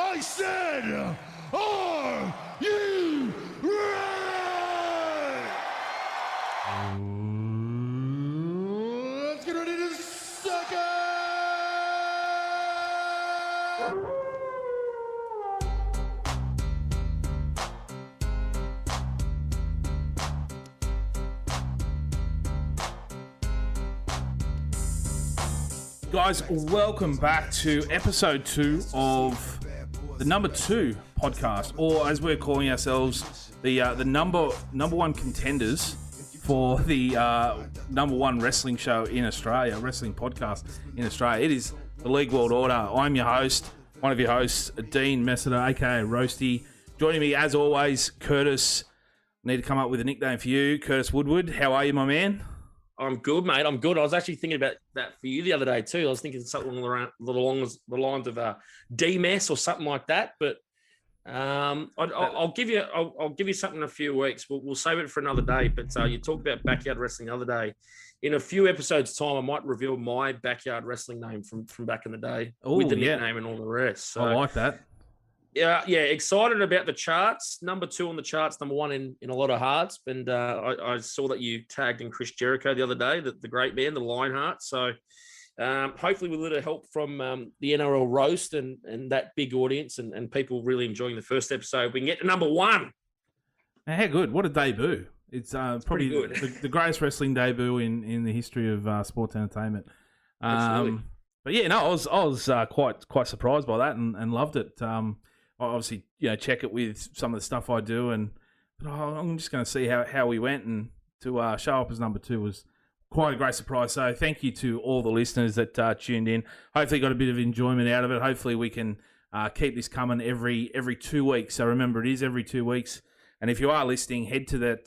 I said, are you ready? Let's get ready to suck it! Guys, welcome back to episode 2 of the number 2 podcast, or as we're calling ourselves, the number one contenders for the number 1 wrestling show in Australia, wrestling podcast in Australia. It is the League World Order. I'm your host, one of your hosts, Dean Messiter, aka Roasty. Joining me, as always, Curtis. I need to come up with a nickname for you, Curtis Woodward. How are you, my man? I'm good, mate. I'm good. I was actually thinking about that for you the other day too. I was thinking something along the lines of D-Mess or something like that. But I'll give you something in a few weeks. We'll save it for another day. But you talked about backyard wrestling the other day. In a few episodes' time, I might reveal my backyard wrestling name from back in the day with the nickname and all the rest. So, I like that. Yeah, excited about the charts. Number 2 on the charts, number 1 in a lot of hearts. And I saw that you tagged in Chris Jericho the other day, the great man, the Lionheart. So hopefully with a little help from the NRL roast and that big audience and people really enjoying the first episode, we can get to number 1. How good. What a debut. It's probably good. the greatest wrestling debut in the history of sports entertainment. Absolutely. But yeah, no, I was quite surprised by that and loved it. I obviously, check it with some of the stuff I do, but I'm just going to see how we went, and to show up as number 2 was quite a great surprise. So thank you to all the listeners that tuned in. Hopefully got a bit of enjoyment out of it. Hopefully we can keep this coming every 2 weeks. So remember, it is every 2 weeks. And if you are listening, head to that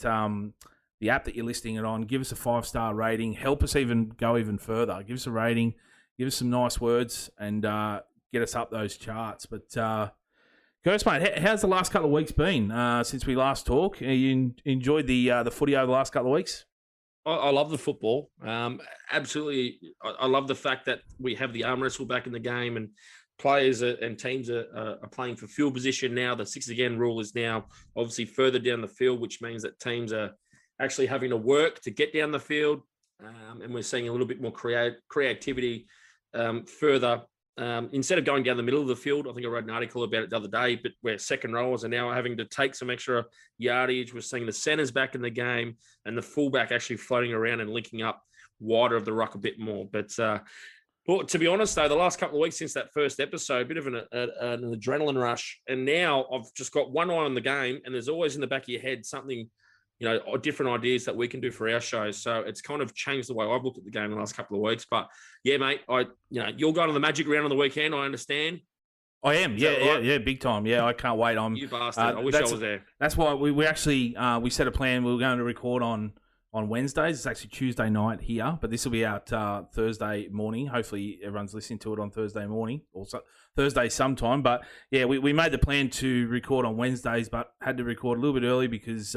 the app that you're listening it on. Give us a 5-star rating. Help us go even further. Give us a rating. Give us some nice words, and get us up those charts. But Curtis, mate, how's the last couple of weeks been since we last talked? You enjoyed the footy over the last couple of weeks? I love the football. Absolutely. I love the fact that we have the arm wrestle back in the game, and players and teams are playing for field position now. The 6 again rule is now obviously further down the field, which means that teams are actually having to work to get down the field. And we're seeing a little bit more creativity further. Instead of going down the middle of the field, I think I wrote an article about it the other day, but where second rowers are now having to take some extra yardage. We're seeing the centers back in the game and the fullback actually floating around and linking up wider of the ruck a bit more. But well, to be honest, though, the last couple of weeks since that first episode, a bit of an adrenaline rush. And now I've just got one eye on the game, and there's always in the back of your head something, different ideas that we can do for our shows. So it's kind of changed the way I've looked at the game in the last couple of weeks. But yeah, mate, you're going to the Magic Round on the weekend, I understand. I am, yeah, big time. Yeah, I can't wait. You bastard! I wish I was there. That's why we actually we set a plan. We were going to record on Wednesdays. It's actually Tuesday night here, but this will be out Thursday morning. Hopefully, everyone's listening to it on Thursday morning or Thursday sometime. But yeah, we made the plan to record on Wednesdays, but had to record a little bit early because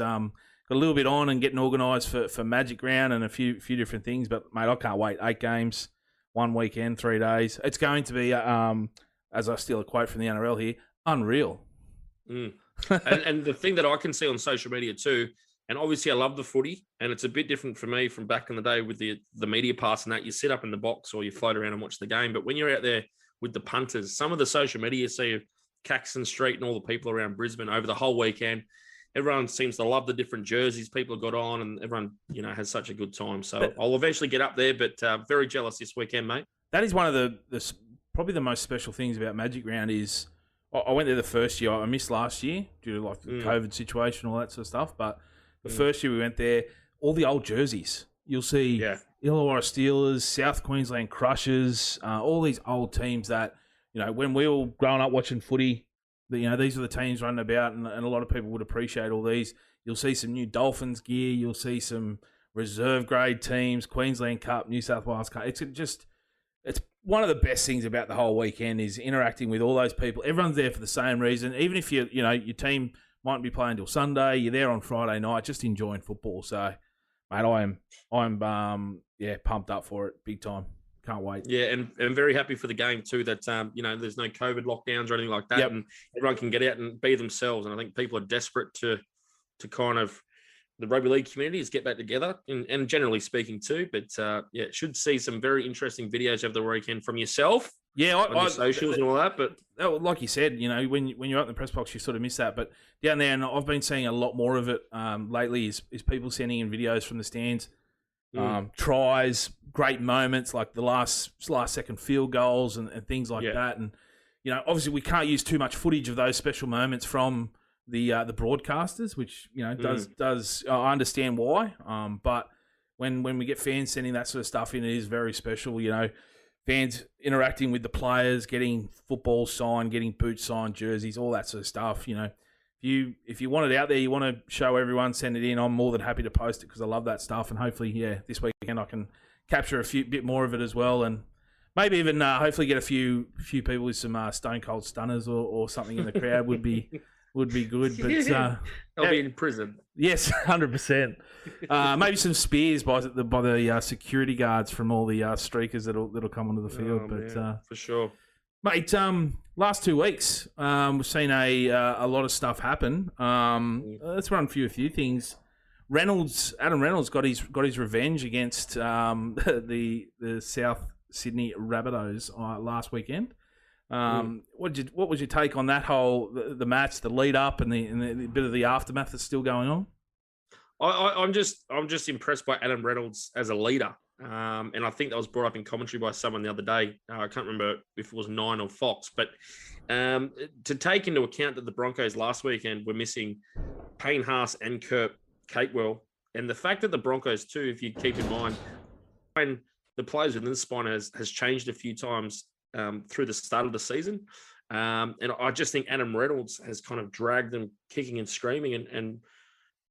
got a little bit on and getting organised for Magic Round and a few different things. But mate, I can't wait. 8 games, 1 weekend, 3 days. It's going to be, as I steal a quote from the NRL here, unreal. And the thing that I can see on social media too, and obviously I love the footy, and it's a bit different for me from back in the day with the media pass and that. You sit up in the box or you float around and watch the game. But when you're out there with the punters, some of the social media you see of Caxton Street and all the people around Brisbane over the whole weekend, everyone seems to love the different jerseys people have got on, and everyone, has such a good time. So I'll eventually get up there, but very jealous this weekend, mate. That is one of the probably the most special things about Magic Round is I went there the first year. I missed last year due to the COVID situation, all that sort of stuff. But the first year we went there, all the old jerseys. You'll see Illawarra Steelers, South Queensland Crushers, all these old teams that, when we were growing up watching footy, these are the teams running about, and a lot of people would appreciate all these. You'll see some new Dolphins gear. You'll see some reserve grade teams, Queensland Cup, New South Wales Cup. It's one of the best things about the whole weekend is interacting with all those people. Everyone's there for the same reason. Even if your team mightn't be playing till Sunday, you're there on Friday night, just enjoying football. So, mate, I'm pumped up for it, big time. can't wait. Yeah, and very happy for the game too that, there's no COVID lockdowns or anything like that. Yep. And everyone can get out and be themselves. And I think people are desperate to kind of, the rugby league community is get back together and generally speaking too. But should see some very interesting videos over the weekend from yourself. Yeah, on your socials and all that. But like you said, when you're out in the press box, you sort of miss that. But down there, and I've been seeing a lot more of it lately, is people sending in videos from the stands, tries, great moments like the last second field goals and things like that. And obviously we can't use too much footage of those special moments from the broadcasters, which does I understand why. But when we get fans sending that sort of stuff in, it is very special. Fans interacting with the players, getting footballs signed, getting boots signed, jerseys, all that sort of stuff. If you want it out there, you want to show everyone, send it in. I'm more than happy to post it because I love that stuff. And hopefully, this weekend I can capture a bit more of it as well, and maybe even hopefully get a few people with some stone cold stunners or something in the crowd would be good. But I'll be in prison. Yes, 100%. Maybe some spears by the security guards from all the streakers that'll come onto the field. For sure, mate. Last 2 weeks, we've seen a lot of stuff happen. Let's run through a few things. Adam Reynolds got his revenge against the South Sydney Rabbitohs last weekend. What was your take on that whole the match, the lead up, and the bit of the aftermath that's still going on? I'm just impressed by Adam Reynolds as a leader, and I think that was brought up in commentary by someone the other day. I can't remember if it was Nine or Fox, but to take into account that the Broncos last weekend were missing Payne Haas and Kurt Capewell, and the fact that the Broncos too, if you keep in mind, when the players within the spine has changed a few times through the start of the season. And I just think Adam Reynolds has kind of dragged them kicking and screaming and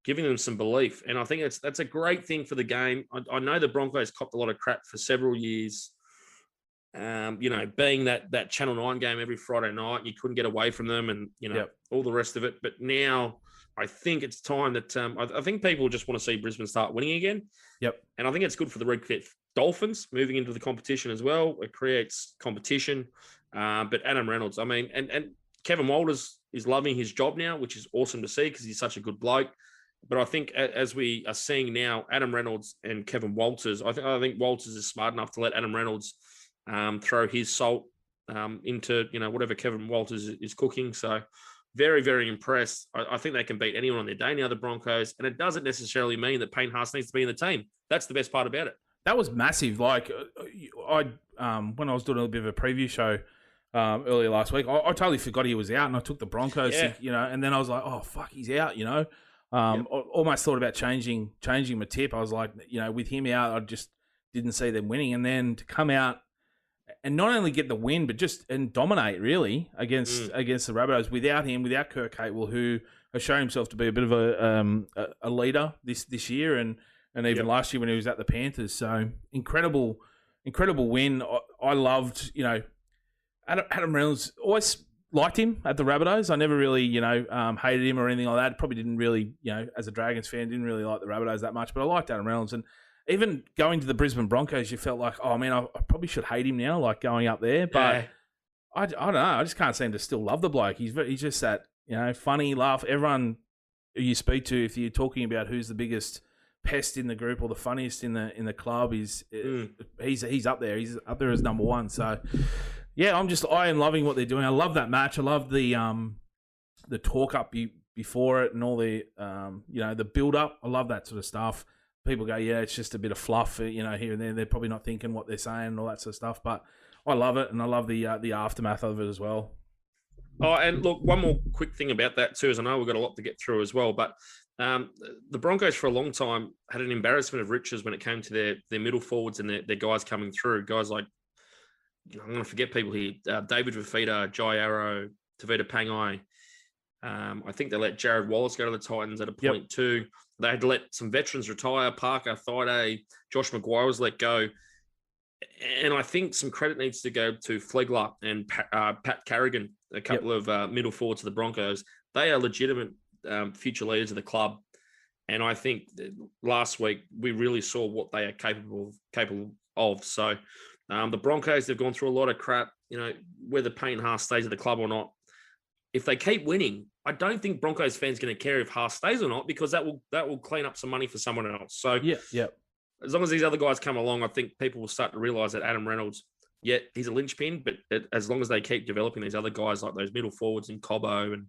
giving them some belief. And I think that's a great thing for the game. I know the Broncos copped a lot of crap for several years, being that Channel 9 game every Friday night, you couldn't get away from them and, all the rest of it. But now I think it's time that I think people just want to see Brisbane start winning again. Yep. And I think it's good for the Red Dolphins moving into the competition as well. It creates competition. But Adam Reynolds, I mean, and Kevin Walters is loving his job now, which is awesome to see because he's such a good bloke. But I think as we are seeing now, Adam Reynolds and Kevin Walters, I think Walters is smart enough to let Adam Reynolds throw his salt into, whatever Kevin Walters is cooking. So very, very impressed. I think they can beat anyone on their day now, the Broncos. And it doesn't necessarily mean that Payne Haas needs to be in the team. That's the best part about it. That was massive. Like, when I was doing a little bit of a preview show earlier last week, I totally forgot he was out, and I took the Broncos, and then I was like, oh, fuck, he's out, I almost thought about changing my tip. I was like, with him out, I just didn't see them winning. And then to come out and not only get the win, but and dominate, really, against the Rabbitohs without him, without Kurt Capewell, who has shown himself to be a bit of a leader this year and even last year when he was at the Panthers. So incredible win. I loved, Adam Reynolds, always liked him at the Rabbitohs. I never really, hated him or anything like that. Probably didn't really, as a Dragons fan, didn't really like the Rabbitohs that much, but I liked Adam Reynolds. And even going to the Brisbane Broncos, you felt like, oh man, I probably should hate him now, like going up there. But I don't know. I just can't seem to still love the bloke. He's just that, funny, laugh. Everyone who you speak to, if you're talking about who's the biggest pest in the group or the funniest in the club, he's up there. He's up there as number one. So yeah, I am loving what they're doing. I love that match. I love the talk up before it and all the the build up. I love that sort of stuff. People go, yeah, it's just a bit of fluff, here and there. They're probably not thinking what they're saying and all that sort of stuff. But I love it, and I love the aftermath of it as well. Oh, and look, one more quick thing about that too, is I know we've got a lot to get through as well, but the Broncos for a long time had an embarrassment of riches when it came to their middle forwards and their guys coming through. Guys like, I'm going to forget people here, David Fafita, Jai Arrow, Tavita Pangai. I think they let Jared Wallace go to the Titans at a point too. They had to let some veterans retire. Parker, Thaiday, Josh Maguire was let go. And I think some credit needs to go to Flegler and Pat Carrigan, a couple of middle forwards of the Broncos. They are legitimate future leaders of the club. And I think last week we really saw what they are capable of. So The Broncos, they've gone through a lot of crap, whether Payne Haas stays at the club or not. If they keep winning, I don't think Broncos fans are going to care if Haas stays or not, because that will clean up some money for someone else. So yeah. As long as these other guys come along, I think people will start to realise that Adam Reynolds, he's a linchpin, but as long as they keep developing these other guys like those middle forwards in Cobbo and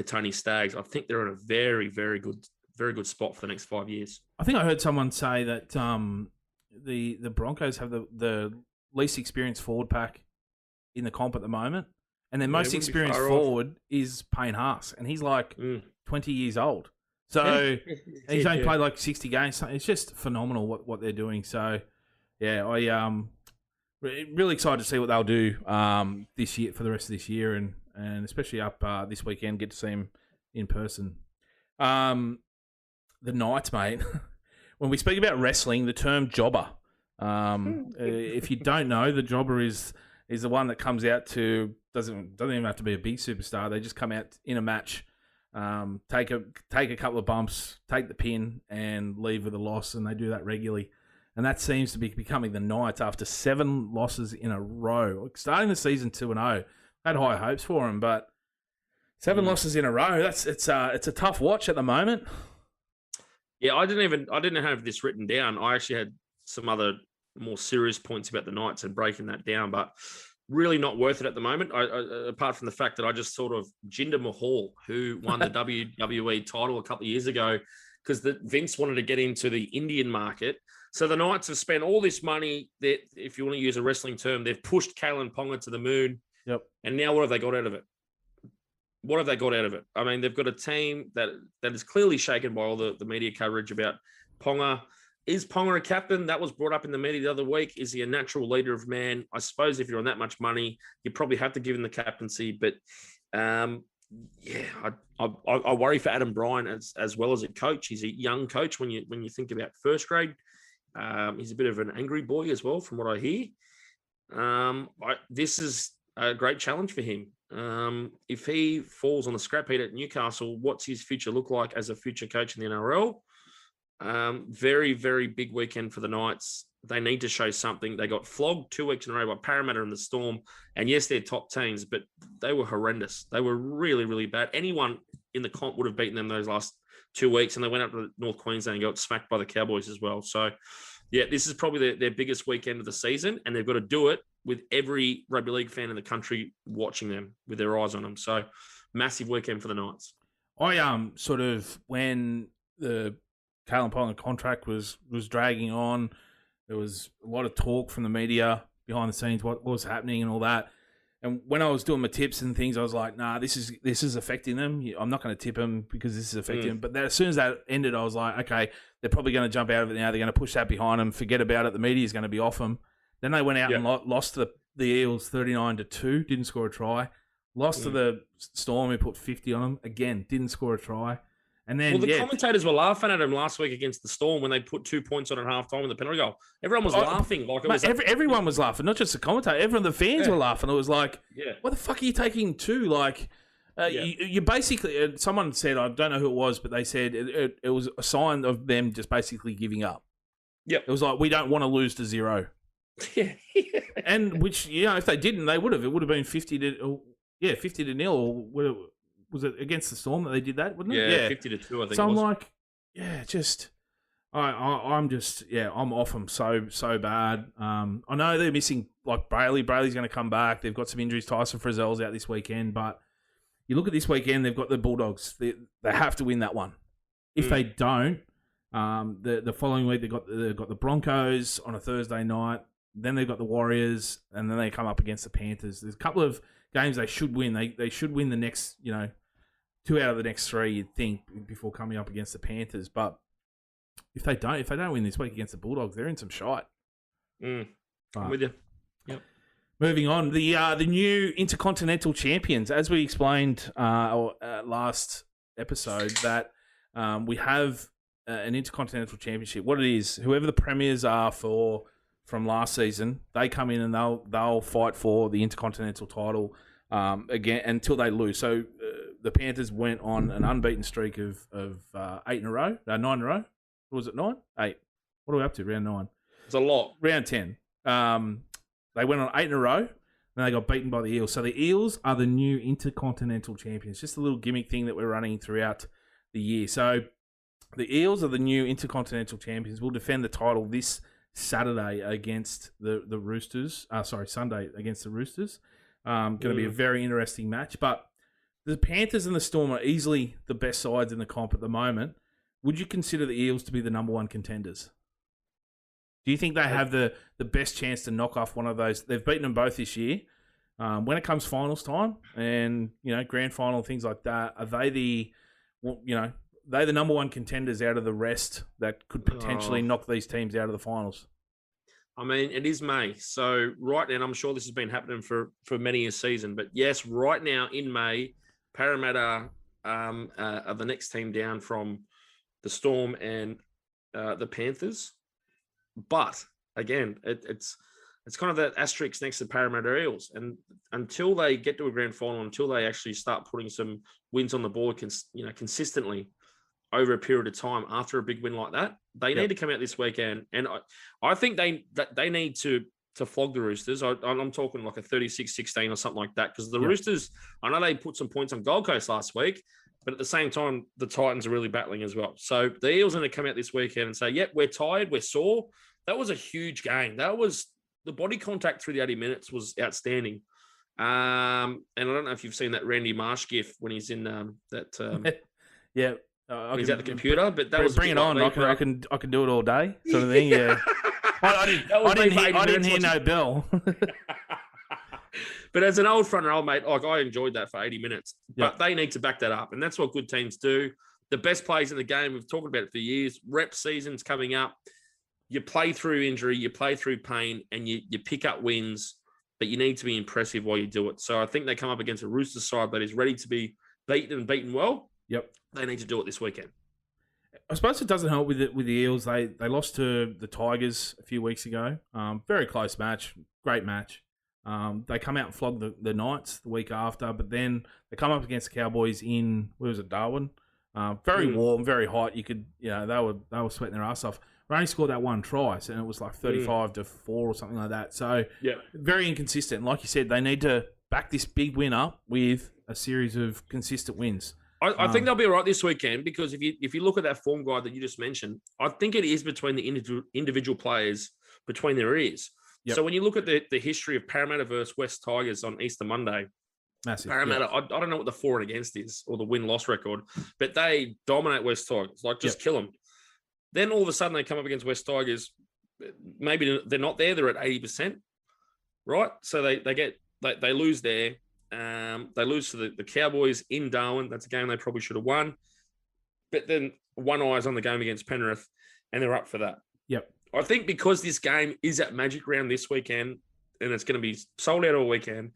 Tony Staggs, I think they're in a very, very good spot for the next 5 years. I think I heard someone say that the Broncos have the least experienced forward pack in the comp at the moment, and their most experienced forward is Payne Haas, and he's like 20 years old. So he's only played like 60 games. It's just phenomenal what they're doing. So yeah, I really excited to see what they'll do this year for the rest of this year, and especially up this weekend, get to see him in person. The Knights, mate. When we speak about wrestling, the term jobber. If you don't know, the jobber is the one that comes out to doesn't even have to be a big superstar. They just come out in a match, take a couple of bumps, take the pin, and leave with a loss, and they do that regularly. And that seems to be becoming the Knights after 7 losses in a row. Starting the season 2-0, had high hopes for them, but 7 losses in a row. It's a tough watch at the moment. Yeah, I didn't have this written down. I actually had some other more serious points about the Knights and breaking that down, but really not worth it at the moment. Apart from the fact that I just thought of Jinder Mahal, who won the WWE title a couple of years ago, because Vince wanted to get into the Indian market. So the Knights have spent all this money that, if you want to use a wrestling term, they've pushed Kalen Ponga to the moon. Yep. And now what have they got out of it? What have they got out of it? I mean, they've got a team that is clearly shaken by all the media coverage about Ponga. Is Ponga a captain? That was brought up in the media the other week. Is he a natural leader of man? I suppose if you're on that much money, you probably have to give him the captaincy. But I worry for Adam Bryan as well as a coach. He's a young coach when you think about first grade. He's a bit of an angry boy as well, from what I hear. This is a great challenge for him. If he falls on the scrap heap at Newcastle, what's his future look like as a future coach in the NRL? Very, very big weekend for the Knights. They need to show something. They got flogged 2 weeks in a row by Parramatta and the Storm. And yes, they're top teams, but they were horrendous. They were really, really bad. Anyone in the comp would have beaten them those last 2 weeks, and they went up to North Queensland and got smacked by the Cowboys as well. So, yeah, this is probably their biggest weekend of the season, and they've got to do it with every rugby league fan in the country watching them with their eyes on them. So, massive weekend for the Knights. I sort of, when the Kalen Ponga contract was dragging on, there was a lot of talk from the media behind the scenes, what was happening and all that. And when I was doing my tips and things, I was like, nah, this is affecting them. I'm not going to tip them because this is affecting them. But as soon as that ended, I was like, okay, they're probably going to jump out of it now. They're going to push that behind them, forget about it. The media is going to be off them. Then they went out and lost to the Eels 39-2, didn't score a try. Lost to the Storm, who put 50 on them. Again, didn't score a try. And then, the commentators were laughing at him last week against the Storm when they put 2 points on at halftime with the penalty goal. Everyone was laughing. Everyone was laughing, not just the commentator. Everyone, the fans were laughing. It was like, what the fuck are you taking 2? Like, you basically, someone said, I don't know who it was, but they said it was a sign of them just basically giving up. Yep. It was like, we don't want to lose to 0. Yeah. And which, if they didn't, they would have. It would have been 50-0, or was it against the Storm that they did that, wasn't it? Yeah, 50-2, I think. So I'm like, I'm off them so bad. I know they're missing, like, Brayley. Brayley's going to come back. They've got some injuries. Tyson Frizzell's out this weekend. But you look at this weekend, they've got the Bulldogs. They have to win that one. If they don't, the following week they've got the Broncos on a Thursday night. Then they've got the Warriors, and then they come up against the Panthers. There's a couple of games they should win. They should win the next, 2 out of the next 3, you'd think, before coming up against the Panthers. But if they don't win this week against the Bulldogs, they're in some shite. I'm with you. Yep. Moving on, the new Intercontinental Champions, as we explained last episode, that we have an Intercontinental Championship. What it is, whoever the premiers are from last season, they come in and they'll fight for the Intercontinental title again until they lose. So the Panthers went on an unbeaten streak of 8 in a row, 9 in a row. Or was it 9? 8. What are we up to? Round 9. It's a lot. Round 10. They went on 8 in a row, and they got beaten by the Eels. So the Eels are the new Intercontinental Champions. Just a little gimmick thing that we're running throughout the year. So the Eels are the new Intercontinental Champions. We'll defend the title this Saturday against the Roosters. Sunday against the Roosters. Going to be a very interesting match. But the Panthers and the Storm are easily the best sides in the comp at the moment. Would you consider the Eels to be the number one contenders? Do you think they have the best chance to knock off one of those? They've beaten them both this year. When it comes finals time and, grand final, things like that, are they the number one contenders out of the rest that could potentially knock these teams out of the finals? I mean, it is May. So right now, and I'm sure this has been happening for many a season, but yes, right now in May, Parramatta are the next team down from the Storm and the Panthers. But again, it's kind of that asterisk next to Parramatta Eels. And until they get to a grand final, until they actually start putting some wins on the board, consistently over a period of time after a big win like that, they need to come out this weekend. And I think they need to flog the Roosters. I'm talking like a 36-16 or something like that, because the Roosters, I know they put some points on Gold Coast last week, but at the same time, the Titans are really battling as well. So the Eels are going to come out this weekend and say, yep, we're tired, we're sore. That was a huge game. The body contact through the 80 minutes was outstanding. And I don't know if you've seen that Randy Marsh gif when he's in that. Yeah. He's at the computer, but that was bring it on. I can do it all day, sort of thing. Yeah. I didn't hear no bell. But as an old front row mate, I enjoyed that for 80 minutes. But they need to back that up, and that's what good teams do. The best players in the game, we've talked about it for years. Rep season's coming up. You play through injury, you play through pain, and you pick up wins, but you need to be impressive while you do it. So I think they come up against a Roosters side that is ready to be beaten and beaten well. Yep. They need to do it this weekend. I suppose it doesn't help with the Eels. They lost to the Tigers a few weeks ago. Very close match. Great match. They come out and flog the Knights the week after, but then they come up against the Cowboys in, where was it, Darwin? Very warm, very hot. You could, they were sweating their ass off. They only scored that one try, and it was like 35-4 or something like that. So very inconsistent. Like you said, they need to back this big win up with a series of consistent wins. I think they'll be all right this weekend, because if you look at that form guide that you just mentioned, I think it is between the individual players between their ears. Yep. So when you look at the history of Parramatta versus West Tigers on Easter Monday, massive. Parramatta, I don't know what the for and against is or the win-loss record, but they dominate West Tigers, kill them. Then all of a sudden they come up against West Tigers. Maybe they're not there; they're at 80%, right? So they lose there. They lose to the Cowboys in Darwin. That's a game they probably should have won. But then one eye's on the game against Penrith, and they're up for that. Yep. I think because this game is at Magic Round this weekend, and it's going to be sold out all weekend,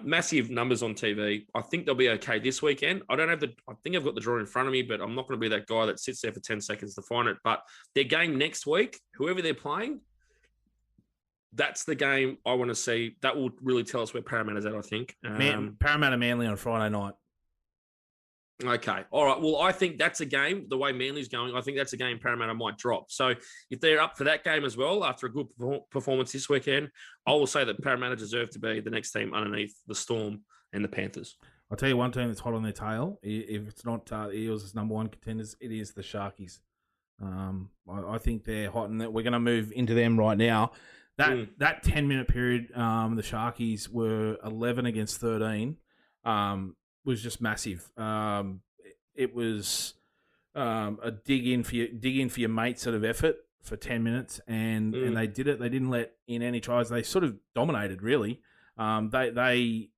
massive numbers on TV, I think they'll be okay this weekend. I think I've got the draw in front of me, but I'm not going to be that guy that sits there for 10 seconds to find it. But their game next week, whoever they're playing, that's the game I want to see. That will really tell us where Parramatta's at, I think. Parramatta Manly on Friday night. Okay. All right. Well, I think that's a game, the way Manly's going, I think that's a game Parramatta might drop. So if they're up for that game as well, after a good performance this weekend, I will say that Parramatta deserve to be the next team underneath the Storm and the Panthers. I'll tell you one team that's hot on their tail. If it's not the Eels as number one contenders, it is the Sharkies. I think they're hot, and we're going to move into them right now. That 10-minute period, the Sharkies were 11 against 13, was just massive. It was a dig in for your mate sort of effort for 10 minutes, and they did it. They didn't let in any tries. They sort of dominated, really. They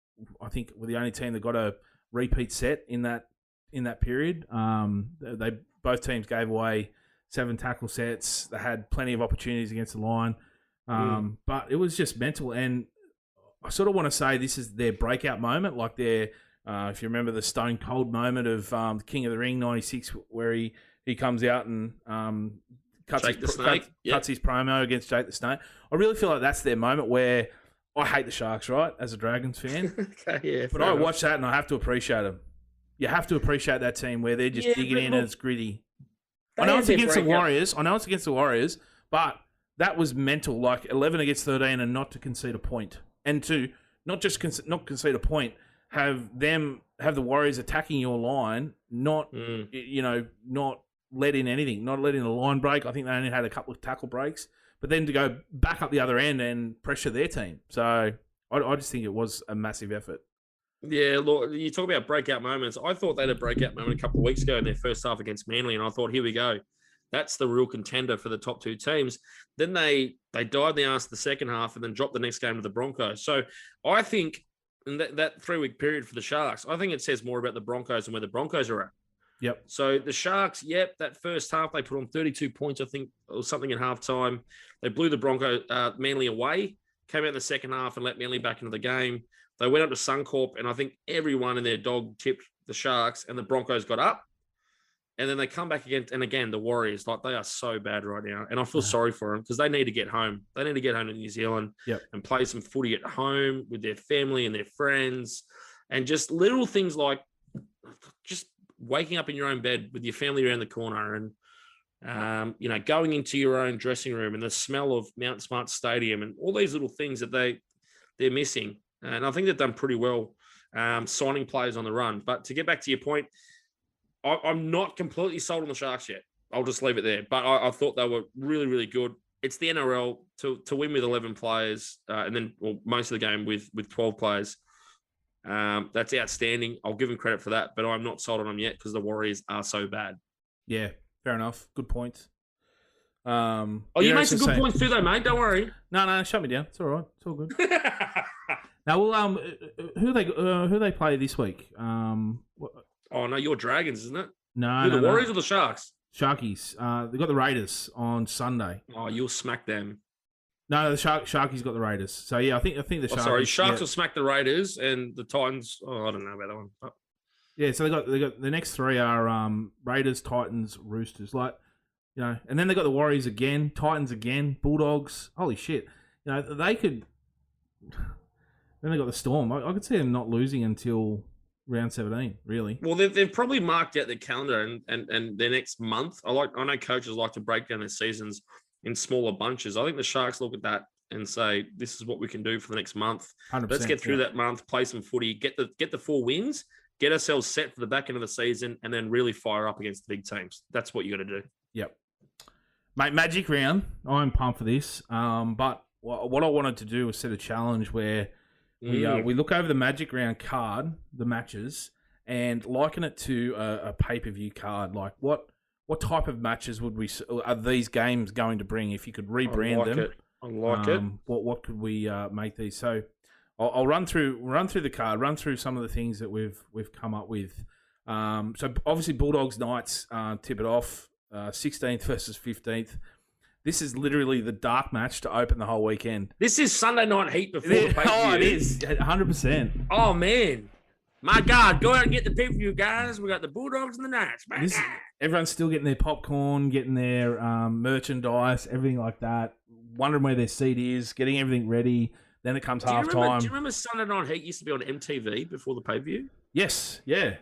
I think were the only team that got a repeat set in that period. They both teams gave away 7 tackle sets. They had plenty of opportunities against the line. But it was just mental, and I sort of want to say this is their breakout moment, like their, if you remember the Stone Cold moment of the King of the Ring '96, where he comes out and cuts his promo against Jake the Snake. I really feel like that's their moment where I hate the Sharks, right, as a Dragons fan. Okay, yeah, but I watch that and I have to appreciate them. You have to appreciate that team where they're just digging in and it's gritty. I know it's against the Warriors, but that was mental. Like 11 against 13, and not to concede a point, and to not just not concede a point, have the Warriors attacking your line, not not let in anything, not letting a line break. I think they only had a couple of tackle breaks, but then to go back up the other end and pressure their team. So I just think it was a massive effort. Yeah, look, you talk about breakout moments. I thought they had a breakout moment a couple of weeks ago in their first half against Manly, and I thought, here we go. That's the real contender for the top two teams. Then they died the arse the second half and then dropped the next game to the Broncos. So I think in that 3-week period for the Sharks, I think it says more about the Broncos and where the Broncos are at. Yep. So the Sharks, that first half, they put on 32 points, I think, or something at halftime. They blew the Manly away, came out in the second half and let Manly back into the game. They went up to Suncorp, and I think everyone in their dog tipped the Sharks, and the Broncos got up. And then they come back again, and again, the Warriors, like, they are so bad right now. And I feel sorry for them because they need to get home. They need to get home to New Zealand and play some footy at home with their family and their friends. And just little things like just waking up in your own bed with your family around the corner and, going into your own dressing room and the smell of Mount Smart Stadium and all these little things that they're missing. And I think they've done pretty well signing players on the run. But to get back to your point, I'm not completely sold on the Sharks yet. I'll just leave it there. But I thought they were really, really good. It's the NRL to win with 11 players and then most of the game with 12 players. That's outstanding. I'll give them credit for that. But I'm not sold on them yet because the Warriors are so bad. Yeah, fair enough. Good point. You made some good points too, though, mate. Don't worry. No, shut me down. It's all right. It's all good. Now, well, who they play this week? Oh no, your Dragons, isn't it? No, the Warriors or the Sharks? Sharkies. They got the Raiders on Sunday. Oh, you'll smack them. No, the Sharkies got the Raiders. So yeah, I think the Sharks. Sharks will smack the Raiders, and the Titans. Oh, I don't know about that one. Oh. Yeah, so they got the next three are Raiders, Titans, Roosters. And then they got the Warriors again, Titans again, Bulldogs. Holy shit! They could. Then they got the Storm. I could see them not losing until round 17, really. Well, they've probably marked out their calendar and their next month. I know coaches like to break down their seasons in smaller bunches. I think the Sharks look at that and say, this is what we can do for the next month. Let's get through that month, play some footy, get the 4 wins, get ourselves set for the back end of the season, and then really fire up against the big teams. That's what you got to do. Yep. Mate, Magic Round, I'm pumped for this. But what I wanted to do was set a challenge where we look over the Magic Round card, the matches, and liken it to a pay-per-view card. Like, what type of matches are these games going to bring if you could rebrand them? I like it. What could we make these? So I'll run through the card, run through some of the things that we've come up with. So obviously Bulldogs Knights tip it off, 16th versus 15th. This is literally the dark match to open the whole weekend. This is Sunday Night Heat before the pay-per-view. Oh, it is 100%. Oh man, my God! Go out and get the pay-per-view, guys. We got the Bulldogs and the Knights. Everyone's still getting their popcorn, getting their merchandise, everything like that. Wondering where their seat is, getting everything ready. Then it comes half time. Do you remember Sunday Night Heat used to be on MTV before the pay-per-view? Yes, yeah.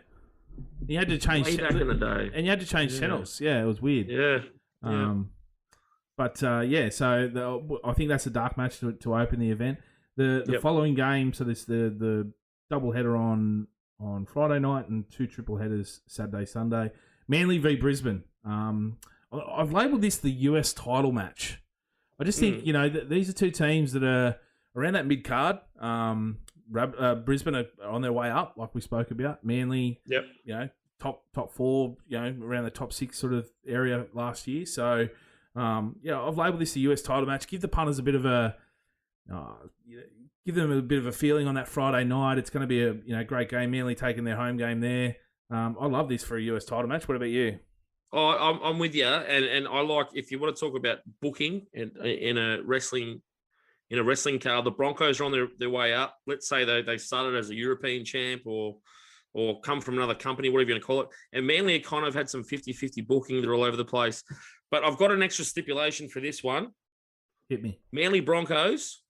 You had to change way back in the day, and you had to change channels. Yeah, it was weird. Yeah. So I think that's a dark match to open the event. The following game, so there's the double header on Friday night and 2 triple headers Saturday, Sunday. Manly v Brisbane. I've labelled this the US title match. I just think these are two teams that are around that mid card. Brisbane are on their way up, like we spoke about. Manly, top 4, around the top 6 sort of area last year. So. I've labelled this the US title match. Give the punters a bit of give them a bit of a feeling on that Friday night. It's going to be a great game. Manly taking their home game there. I love this for a US title match. What about you? Oh, I'm with you, and I like, if you want to talk about booking in a wrestling card, the Broncos are on their way up. Let's say they started as a European champ or come from another company, whatever you're going to call it. And Manly kind of had some 50-50 booking. They're all over the place. But I've got an extra stipulation for this one. Hit me. Manly Broncos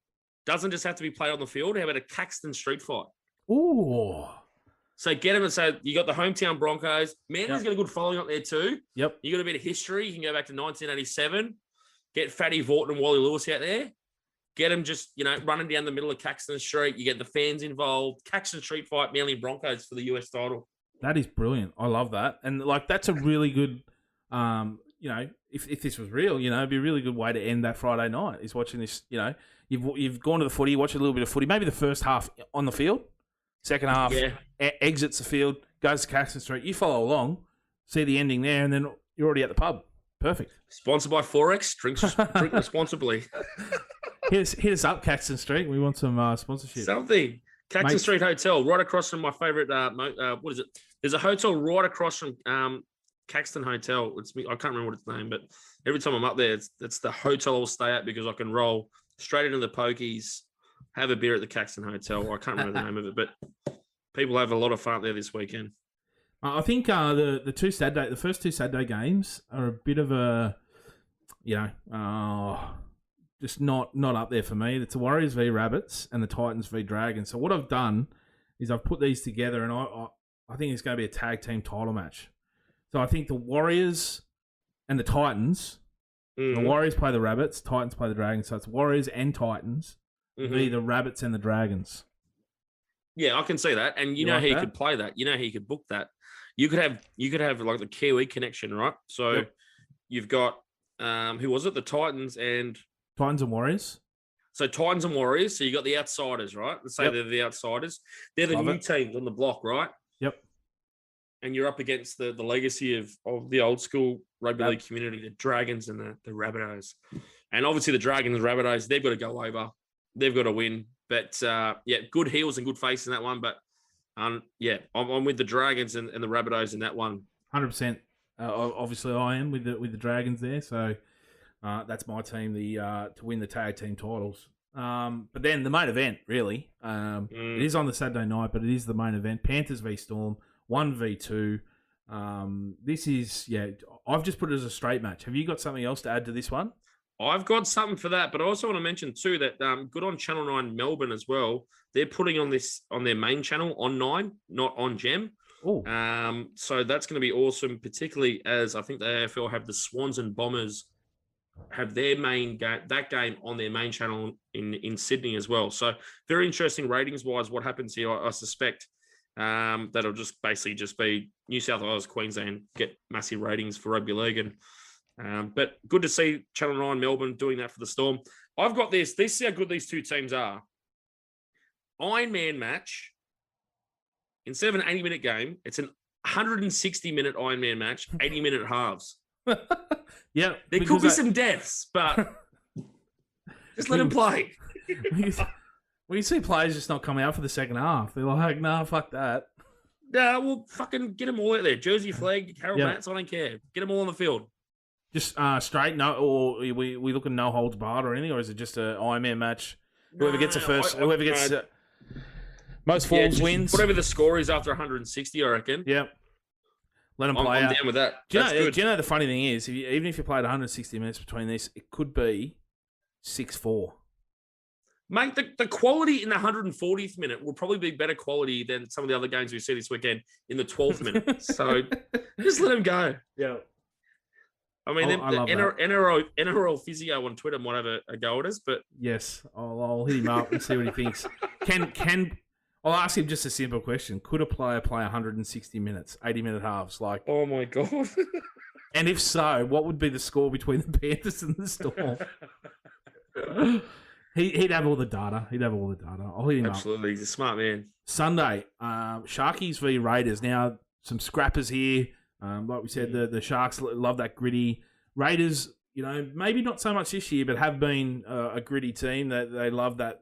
doesn't just have to be played on the field. How about a Caxton street fight? Ooh. So get them and say, you got the hometown Broncos. Manly's got a good following up there too. Yep. You got a bit of history. You can go back to 1987. Get Fatty Vorton and Wally Lewis out there. Get them just, running down the middle of Caxton Street. You get the fans involved. Caxton Street fight Manly Broncos for the US title. That is brilliant. I love that. And, that's a really good, if this was real, it'd be a really good way to end that Friday night is watching this, You've gone to the footy, watch a little bit of footy, maybe the first half on the field, second half exits the field, goes to Caxton Street. You follow along, see the ending there, and then you're already at the pub. Perfect. Sponsored by Forex. Drink responsibly. Hit us up, Caxton Street. We want some sponsorship. Something. Caxton Street Hotel, right across from my favourite. What is it? There's a hotel right across from Caxton Hotel. I can't remember what its name, but every time I'm up there, it's the hotel I'll stay at because I can roll straight into the pokies, have a beer at the Caxton Hotel. I can't remember the name of it, but people have a lot of fun there this weekend. I think the first two Saturday games are a bit of a, just not up there for me. It's the Warriors v Rabbits and the Titans v Dragons. So what I've done is I've put these together, and I think it's going to be a tag team title match. So I think the Warriors and the Titans, the Warriors play the Rabbits, Titans play the Dragons. So it's Warriors and Titans v the Rabbits and the Dragons. Yeah, I can see that, and you know how you could play that. You know how you could book that. You could have like the Kiwi connection, right? So you've got who was it? The Titans and Warriors. So Titans and Warriors. So you got the outsiders, right? Let's say they're the outsiders. They're the new teams on the block, right? Yep. And you're up against the legacy of the old school rugby league community, the Dragons and the Rabbitohs. And obviously the Dragons and Rabbitohs, they've got to go over. They've got to win. But good heels and good face in that one. But I'm with the Dragons and the Rabbitohs in that one. 100%. Obviously, I am with the Dragons there. So that's my team to win the tag team titles. But then the main event, really, it is on the Saturday night, but it is the main event. Panthers v Storm, 1v2. This is, I've just put it as a straight match. Have you got something else to add to this one? I've got something for that, but I also want to mention too that good on Channel 9 Melbourne as well. They're putting on this on their main channel on 9, not on Gem. So that's going to be awesome, particularly as I think the AFL have the Swans and Bombers have their main game, that game on their main channel in Sydney as well. So very interesting ratings wise. What happens here? I suspect that'll just be New South Wales, Queensland get massive ratings for rugby league and. But good to see Channel 9 Melbourne doing that for the Storm. I've got this. This is how good these two teams are. Ironman match. Instead of an 80-minute game, it's an 160-minute Ironman match, 80-minute halves. Yeah. There could be some deaths, but just let them play. When you see players just not coming out for the second half, they're like, nah, fuck that. Nah, well, fucking get them all out there. Jersey flag, Harold Matts, I don't care. Get them all on the field. Just straight, no, or we looking no holds barred or anything, or is it just an Ironman match? Whoever gets most falls wins. Whatever the score is after 160, I reckon. Yep. Let them play I'm out. down with that. Do you know the funny thing is, even if you played 160 minutes between this, it could be 6-4. Mate, the quality in the 140th minute will probably be better quality than some of the other games we see this weekend in the 12th minute. So just let them go. Yeah. I mean, the NRL physio on Twitter might have a go at us, but yes, I'll hit him up and see what he thinks. I'll ask him just a simple question: could a player play 160 minutes, 80-minute halves? Like, oh my god! And if so, what would be the score between the Panthers and the Storm? He'd have all the data. I'll hit him up. Absolutely, he's a smart man. Sunday, Sharkies v Raiders. Now, some scrappers here. Like we said, the Sharks love that gritty. Raiders, maybe not so much this year, but have been a gritty team. That they love that,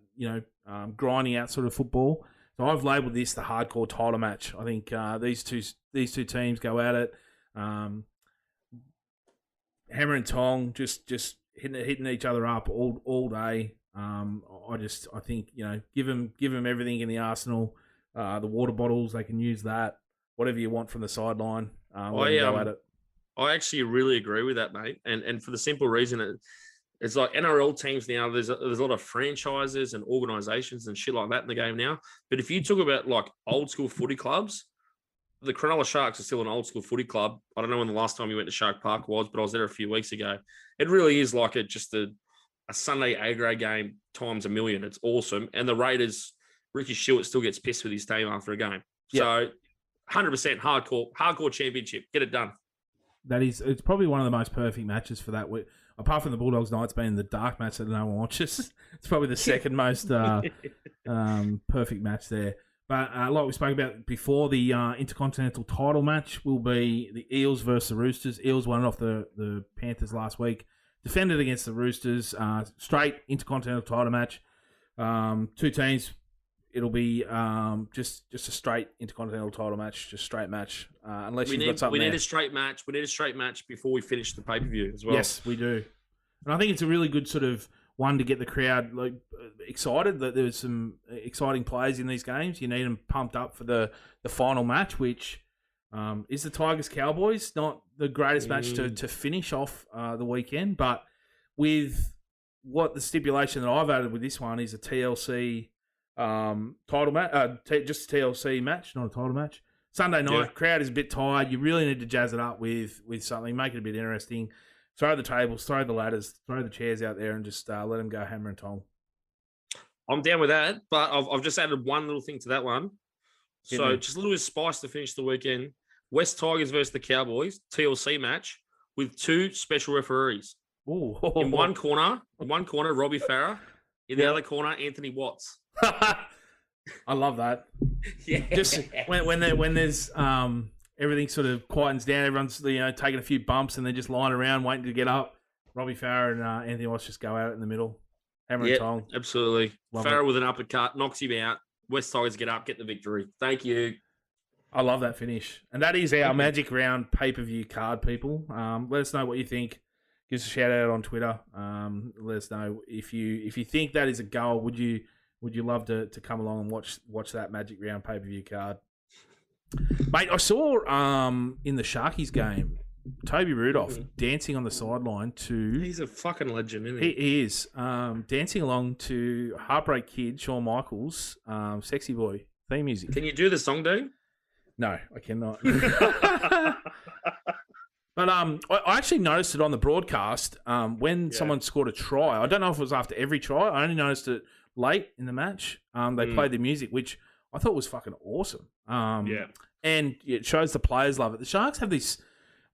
grinding out sort of football. So I've labelled this the hardcore title match. I think these two teams go at it, hammer and tong, just hitting each other up all day. I think give them everything in the arsenal. The water bottles, they can use that. Whatever you want from the sideline. Go at it. I actually really agree with that, mate. And for the simple reason, it's like NRL teams now, there's a lot of franchises and organisations and shit like that in the game now. But if you talk about like old school footy clubs, the Cronulla Sharks are still an old school footy club. I don't know when the last time you went to Shark Park was, but I was there a few weeks ago. It really is like just a Sunday A-grade game times a million. It's awesome. And the Raiders, Ricky Stewart still gets pissed with his team after a game. So 100% hardcore championship. Get it done. It's probably one of the most perfect matches for that. Apart from the Bulldogs Knights being the dark match that no one watches, it's probably the second most perfect match there. But like we spoke about before, the Intercontinental title match will be the Eels versus the Roosters. Eels won it off the Panthers last week. Defended against the Roosters. Straight Intercontinental title match. Two teams. It'll be just a straight Intercontinental title match, just straight match. Unless you've got something. We need a straight match. We need a straight match before we finish the pay-per-view as well. Yes, we do. And I think it's a really good sort of one to get the crowd excited that there's some exciting players in these games. You need them pumped up for the final match, which is the Tigers-Cowboys. Not the greatest match to finish off the weekend, but with what the stipulation that I've added with this one is a TLC title match, just a TLC match, not a title match. Sunday night, crowd is a bit tired. You really need to jazz it up with something, make it a bit interesting. Throw the tables, throw the ladders, throw the chairs out there, and just let them go hammer and tong. I'm down with that, but I've just added one little thing to that one. Just a little bit of spice to finish the weekend. West Tigers versus the Cowboys, TLC match with two special referees. Ooh. In one corner, Robbie Farah. In the other corner, Anthony Watts. I love that. Yeah. Just when there's everything sort of quietens down, everyone's taking a few bumps and they're just lying around waiting to get up. Robbie Farah and Anthony Watts just go out in the middle, hammer and tong. Absolutely. Farah with an uppercut knocks him out. West Tigers get up, get the victory. Thank you. I love that finish, and that is our Magic Round pay-per-view card. People, let us know what you think. Give us a shout out on Twitter. Let us know if you think that is a goal. Would you love to come along and watch that Magic Round pay-per-view card? Mate, I saw in the Sharkies game, Toby Rudolph dancing on the sideline to... He's a fucking legend, isn't he? He is. Dancing along to Heartbreak Kid, Shawn Michaels, Sexy Boy theme music. Can you do the song, dude? No, I cannot. But I actually noticed it on the broadcast when someone scored a try. I don't know if it was after every try. I only noticed it late in the match. They played the music, which I thought was fucking awesome. And it shows the players love it. The Sharks have this...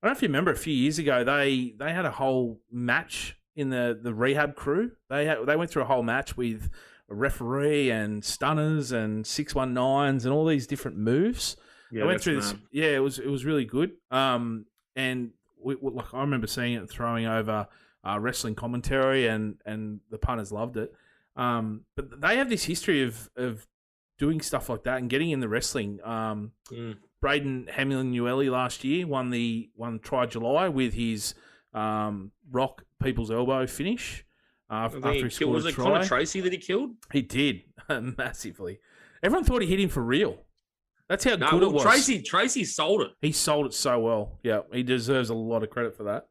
I don't know if you remember a few years ago, they had a whole match in the rehab crew. They went through a whole match with a referee and stunners and 619s and all these different moves. Yeah, they went through this. Yeah, it was really good. And I remember seeing it throwing over wrestling commentary, and the punters loved it. But they have this history of doing stuff like that and getting in the wrestling. Braden Hamlin-Ueli last year won Try July with his rock people's elbow finish. After he scored was a it try. Connor Tracy that he killed? He did massively. Everyone thought he hit him for real. That's how good it was. Tracy sold it. He sold it so well. Yeah, he deserves a lot of credit for that.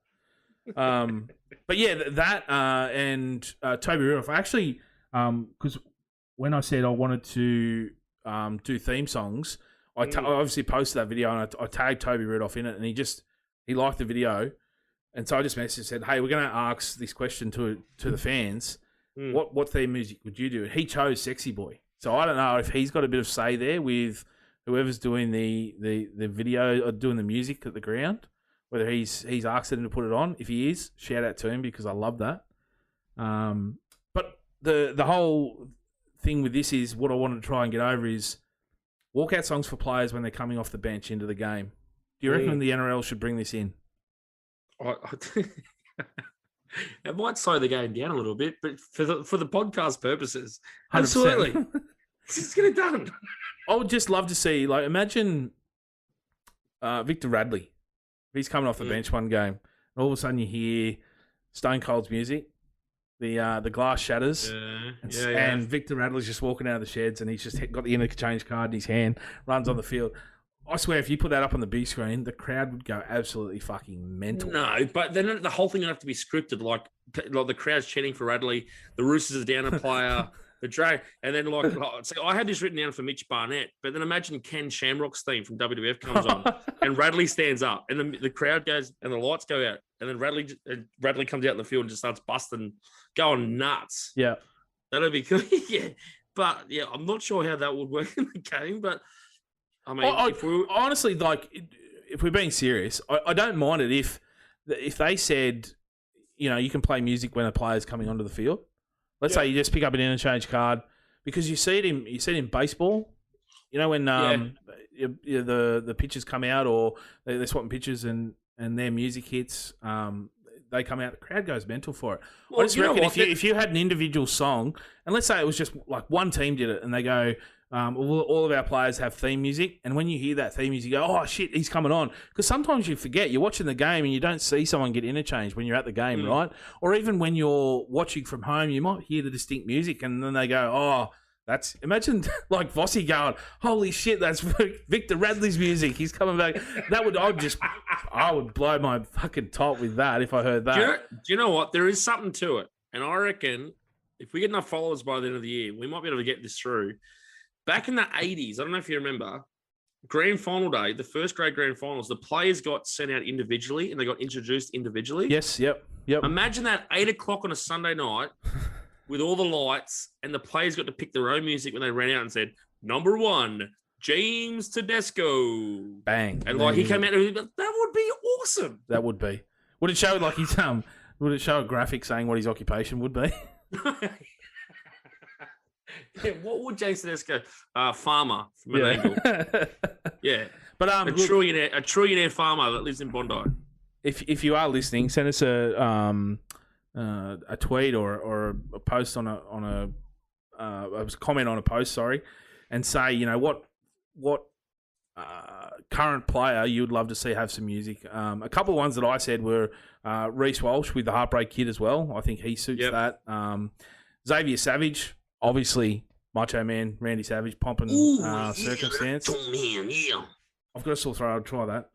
But yeah, that and Toby Rudolph. Actually, because when I said I wanted to do theme songs, I obviously posted that video and I tagged Toby Rudolph in it, and he liked the video, and so I just messaged and said, "Hey, we're going to ask this question to the fans. What theme music would you do?" And he chose "Sexy Boy." So I don't know if he's got a bit of say there with whoever's doing the video or doing the music at the ground, whether he's asked him to put it on. If he is, shout out to him because I love that. But the whole thing with this is what I wanted to try and get over is walkout songs for players when they're coming off the bench into the game. Do you reckon the NRL should bring this in? It might slow the game down a little bit, but for the podcast purposes, 100%. absolutely. Let's get it done. I would just love to see, imagine Victor Radley. He's coming off the bench one game, and all of a sudden you hear Stone Cold's music, the glass shatters, and Victor Radley's just walking out of the sheds, and he's just got the interchange card in his hand, runs on the field. I swear, if you put that up on the big screen, the crowd would go absolutely fucking mental. No, but then the whole thing would have to be scripted, like the crowd's chanting for Radley, the Roosters are down a player, The drag, and then so I had this written down for Mitch Barnett, but then imagine Ken Shamrock's theme from WWF comes on, and Radley stands up, and the crowd goes, and the lights go out, and then Radley comes out in the field and just starts busting, going nuts. Yeah, that'd be cool. Yeah, but yeah, I'm not sure how that would work in the game, but I mean, honestly, like, if we're being serious, I don't mind it if they said, you know, you can play music when a player's coming onto the field. Let's say you just pick up an interchange card, because you see it in baseball. You know, when the pitchers come out, or they're swapping pitchers and their music hits, they come out, the crowd goes mental for it. Well, I just reckon if you had an individual song, and let's say it was just like one team did it, and they go, all of our players have theme music, and when you hear that theme music, you go, oh shit, he's coming on. Because sometimes you forget, you're watching the game and you don't see someone get interchanged when you're at the game, right? Or even when you're watching from home, you might hear the distinct music, and then they go, oh, imagine like Vossi going, holy shit, that's Victor Radley's music, he's coming back. I would blow my fucking top with that if I heard that. Do you know what? There is something to it. And I reckon if we get enough followers by the end of the year, we might be able to get this through. Back in the 80s, I don't know if you remember, grand final day, the first grade grand finals, the players got sent out individually and they got introduced individually. Yes, yep. Imagine that 8 o'clock on a Sunday night with all the lights, and the players got to pick their own music when they ran out and said, number 1, James Tedesco. Bang. And like he came out and that would be awesome. That would be. Would it show like his would it show a graphic saying what his occupation would be? Yeah, what would James Tedesco? Farmer from an angle. Yeah. But a trillionaire farmer that lives in Bondi. If you are listening, send us a tweet or a post on a comment on a post, sorry, and say, you know, what current player you would love to see have some music. A couple of ones that I said were Reece Walsh with the Heartbreak Kid as well. I think he suits that. Xavier Savage, obviously Macho Man, Randy Savage, Pomp and Circumstance. Man, yeah. I've got a sore throat. I'll try that.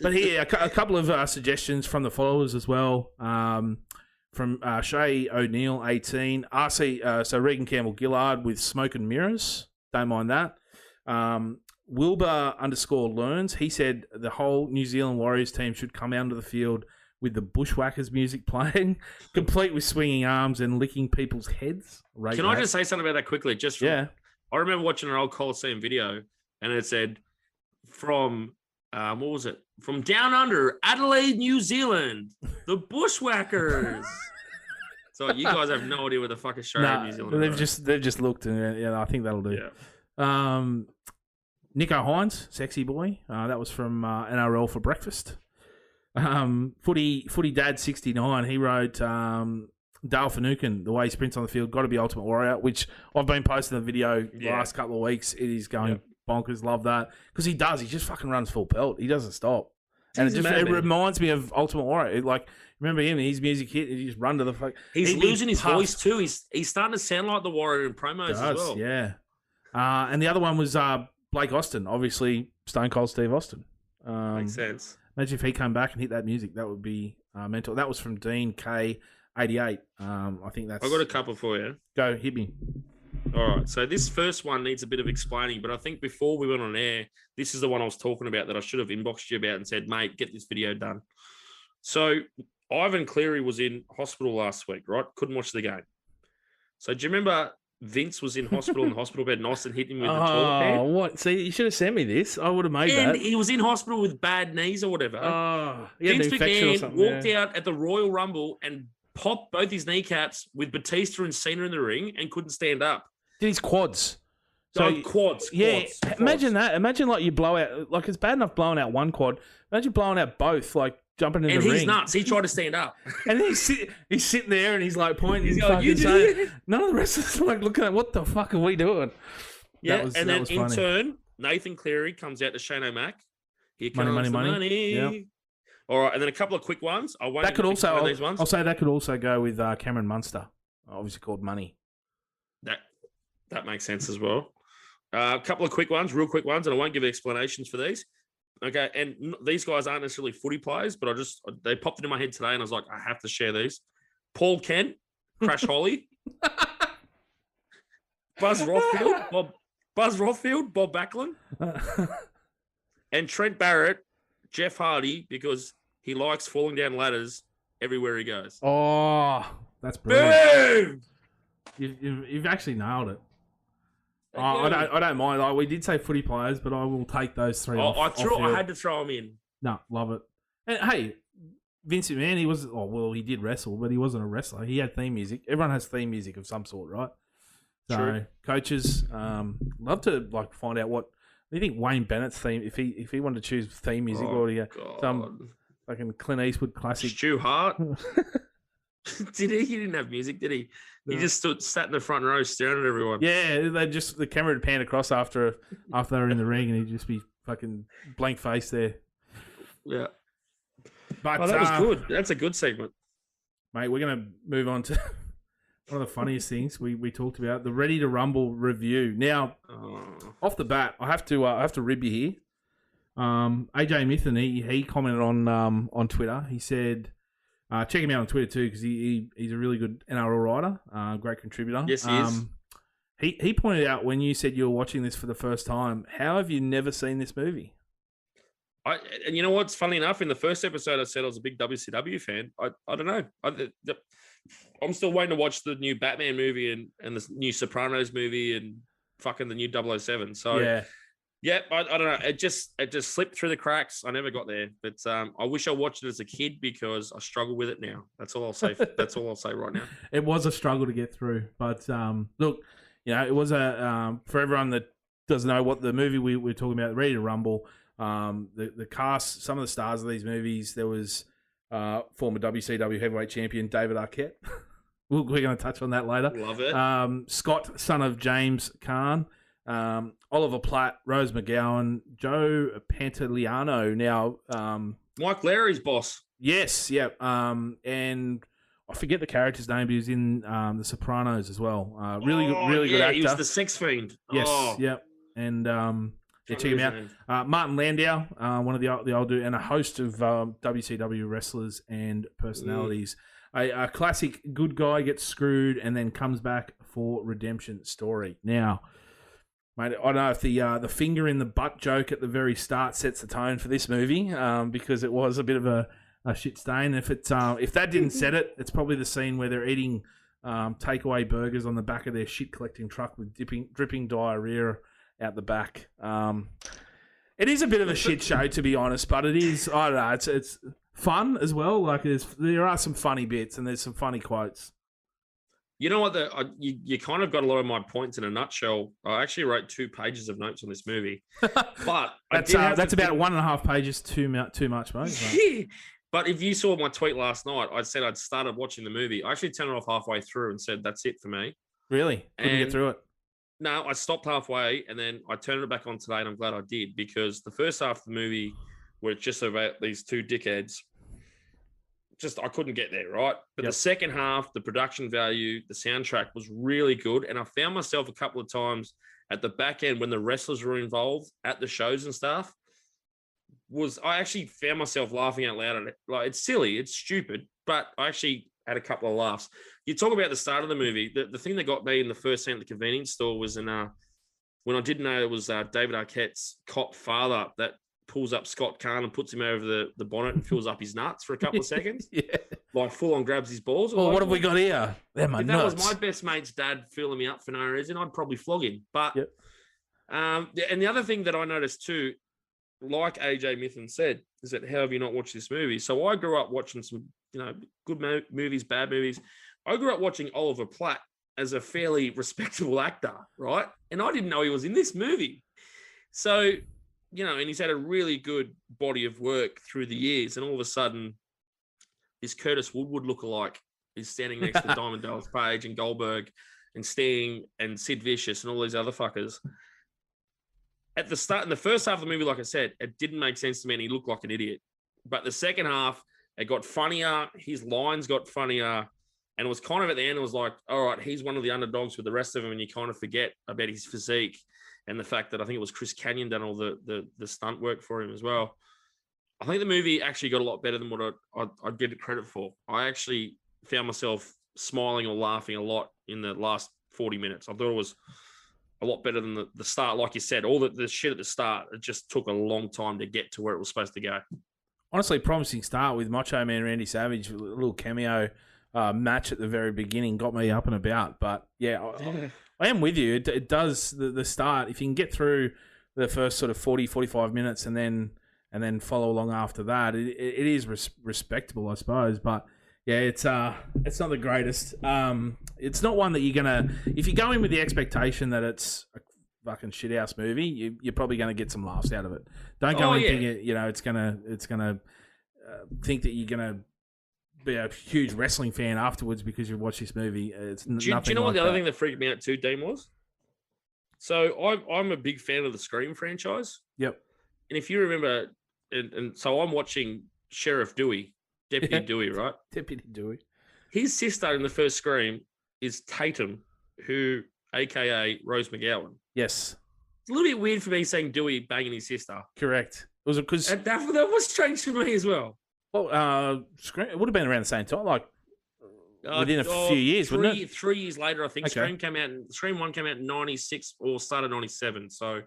But here, a couple of suggestions from the followers as well. From Shay O'Neill, 18. RC, so Regan Campbell Gillard with Smoke and Mirrors. Don't mind that. Wilbur _learns. He said the whole New Zealand Warriors team should come out onto the field with the Bushwhackers music playing, complete with swinging arms and licking people's heads. Can I just say something about that quickly? I remember watching an old Coliseum video, and it said from, what was it? From down under, Adelaide, New Zealand, the Bushwhackers. So you guys have no idea what the fuck Australia, New Zealand. They've just looked, and I think that'll do. Yeah. Nico Hines, sexy boy. That was from NRL for breakfast. Footy Dad 69. He wrote Dale Finucane, the way he sprints on the field, got to be Ultimate Warrior, which I've been posting the video the last couple of weeks. It is going bonkers. Love that because he does. He just fucking runs full pelt. He doesn't stop, and it reminds me of Ultimate Warrior. Like remember him? His music hit. He just run to the fuck. He's losing his voice too. He's starting to sound like the Warrior in promos as well. Yeah. And the other one was Blake Austin, obviously Stone Cold Steve Austin. Makes sense. Imagine if he came back and hit that music. That would be mental. That was from Dean K88. I think that's... I've got a couple for you. Go, hit me. All right. So this first one needs a bit of explaining, but I think before we went on air, this is the one I was talking about that I should have inboxed you about and said, mate, get this video done. So Ivan Cleary was in hospital last week, right? Couldn't watch the game. So do you remember... Vince was in hospital in the hospital bed and Austin hit him with the toilet pan. Oh, what? See, you should have sent me this. I would have made that. And he was in hospital with bad knees or whatever. Vince McMahon walked out at the Royal Rumble and popped both his kneecaps with Batista and Cena in the ring and couldn't stand up. Did his quads. Quads. Imagine that. Imagine like you blow out, like it's bad enough blowing out one quad. Imagine blowing out both, like jumping in the ring. And he's nuts. He tried to stand up. And then he's sitting there and he's like pointing. He's going, you did it. None of the rest of us are like looking at what the fuck are we doing? Yeah, and then in turn, Nathan Cleary comes out to Shane O'Mac. Here comes money. Yeah. All right, and then a couple of quick ones. That could also, these ones. I'll say that could also go with Cameron Munster, obviously called Money. That makes sense as well. A couple of quick ones, real quick ones, and I won't give explanations for these. Okay, and these guys aren't necessarily footy players, but they popped into my head today, and I was like, I have to share these. Paul Kent, Crash Holly. Buzz Rothfield, Bob Backlund, and Trent Barrett, Jeff Hardy, because he likes falling down ladders everywhere he goes. Oh, that's brilliant. Boom! You've actually nailed it. I don't mind. Like, we did say footy players, but I will take those three off. I had to throw them in. No, love it. And hey, Vince McMahon, he did wrestle, but he wasn't a wrestler. He had theme music. Everyone has theme music of some sort, right? So True. Coaches, love to find out what do you think Wayne Bennett's theme. If he wanted to choose theme music, or some fucking Clint Eastwood classic. Stu Hart. Did he? He didn't have music, did he? He just sat in the front row staring at everyone. Yeah, the camera would pan across after they were in the ring, and he'd just be fucking blank face there. Yeah. But that was good. That's a good segment, mate. We're gonna move on to one of the funniest things we talked about, the Ready to Rumble review. Now, off the bat, I have to rib you here. AJ Mithen, he commented on Twitter. He said, check him out on Twitter too, because he's a really good NRL writer, great contributor. Yes, he is. He pointed out when you said you were watching this for the first time, how have you never seen this movie? And you know what's funny enough? In the first episode, I said I was a big WCW fan. I don't know. I'm still waiting to watch the new Batman movie and the new Sopranos movie and fucking the new 007. So yeah, I don't know. It just slipped through the cracks. I never got there, but I wish I watched it as a kid because I struggle with it now. That's all I'll say. That's all I'll say right now. It was a struggle to get through, but look, it was a for everyone that doesn't know what the movie we're talking about, Ready to Rumble. The cast, some of the stars of these movies, there was former WCW heavyweight champion David Arquette. We're going to touch on that later. Love it. Scott, son of James Caan, Oliver Platt, Rose McGowan, Joe Pantoliano. Now, Mike Lowry's boss. Yes, yeah. And I forget the character's name, but he was in The Sopranos as well. Really good actor. He was the sex fiend. Yes, yeah. And check him out. Martin Landau, one of the old dude, and a host of WCW wrestlers and personalities. A classic good guy gets screwed and then comes back for redemption story. Now, mate, I don't know if the finger in the butt joke at the very start sets the tone for this movie, because it was a bit of a shit stain. If that didn't set it, it's probably the scene where they're eating takeaway burgers on the back of their shit collecting truck with dripping diarrhea out the back. It is a bit of a shit show, to be honest, but it is, I don't know, it's fun as well. Like, there are some funny bits and there's some funny quotes. You know what? You kind of got a lot of my points in a nutshell. I actually wrote 2 pages of notes on this movie, but that's about 1.5 pages too much, mate. Yeah. But if you saw my tweet last night, I said I'd started watching the movie. I actually turned it off halfway through and said that's it for me. Really? Couldn't get through it? No, I stopped halfway and then I turned it back on today, and I'm glad I did, because the first half of the movie, where it's just about these 2 dickheads, I couldn't get there, right? But the second half, the production value, the soundtrack was really good, and I found myself a couple of times at the back end when the wrestlers were involved at the shows and stuff. I actually found myself laughing out loud at it. Like, it's silly, it's stupid, but I actually had a couple of laughs. You talk about the start of the movie. The thing that got me in the first scene at the convenience store was when I didn't know it was David Arquette's cop father that pulls up Scott Caan and puts him over the bonnet and fills up his nuts for a couple of seconds. Yeah. Like, full on grabs his balls. Well, what have we got here? They're my nuts. If that was my best mate's dad filling me up for no reason, I'd probably flog him. But, and the other thing that I noticed too, like AJ Mithen said, is that how have you not watched this movie? So I grew up watching some, good movies, bad movies. I grew up watching Oliver Platt as a fairly respectable actor, right? And I didn't know he was in this movie. So, and he's had a really good body of work through the years. And all of a sudden, this Curtis Woodward lookalike is standing next to Diamond Dallas Page and Goldberg and Sting and Sid Vicious and all these other fuckers. At the start, in the first half of the movie, like I said, it didn't make sense to me and he looked like an idiot. But the second half, it got funnier. His lines got funnier. And it was kind of at the end, it was like, all right, he's one of the underdogs with the rest of them. And you kind of forget about his physique and the fact that I think it was Chris Kanyon done all the stunt work for him as well. I think the movie actually got a lot better than what I'd give it credit for. I actually found myself smiling or laughing a lot in the last 40 minutes. I thought it was a lot better than the start. Like you said, all the shit at the start, it just took a long time to get to where it was supposed to go. Honestly, promising start with Macho Man Randy Savage, a little cameo match at the very beginning got me up and about. But yeah, I am with you. It does the start. If you can get through the first sort of 40, 45 minutes and then follow along after that, it is respectable, I suppose. But yeah, it's not the greatest. It's not one that you're gonna. If you go in with the expectation that it's a fucking shithouse movie, you're probably gonna get some laughs out of it. Don't go in thinking it's gonna think that you're gonna be a huge wrestling fan afterwards because you watch this movie. It's do you know what the other thing that freaked me out too, Dean, was? So I'm a big fan of the Scream franchise. Yep. And if you remember, and so I'm watching Sheriff Dewey, Deputy Dewey, right? Deputy Dewey. His sister in the first Scream is Tatum, aka Rose McGowan. Yes. It's a little bit weird for me saying Dewey banging his sister. Correct. It was because that was strange for me as well. Well, Scream, it would have been around the same time, like within a few years, wouldn't it? 3 years later, I think. Okay. Scream 1 came out in 96 or started 97, so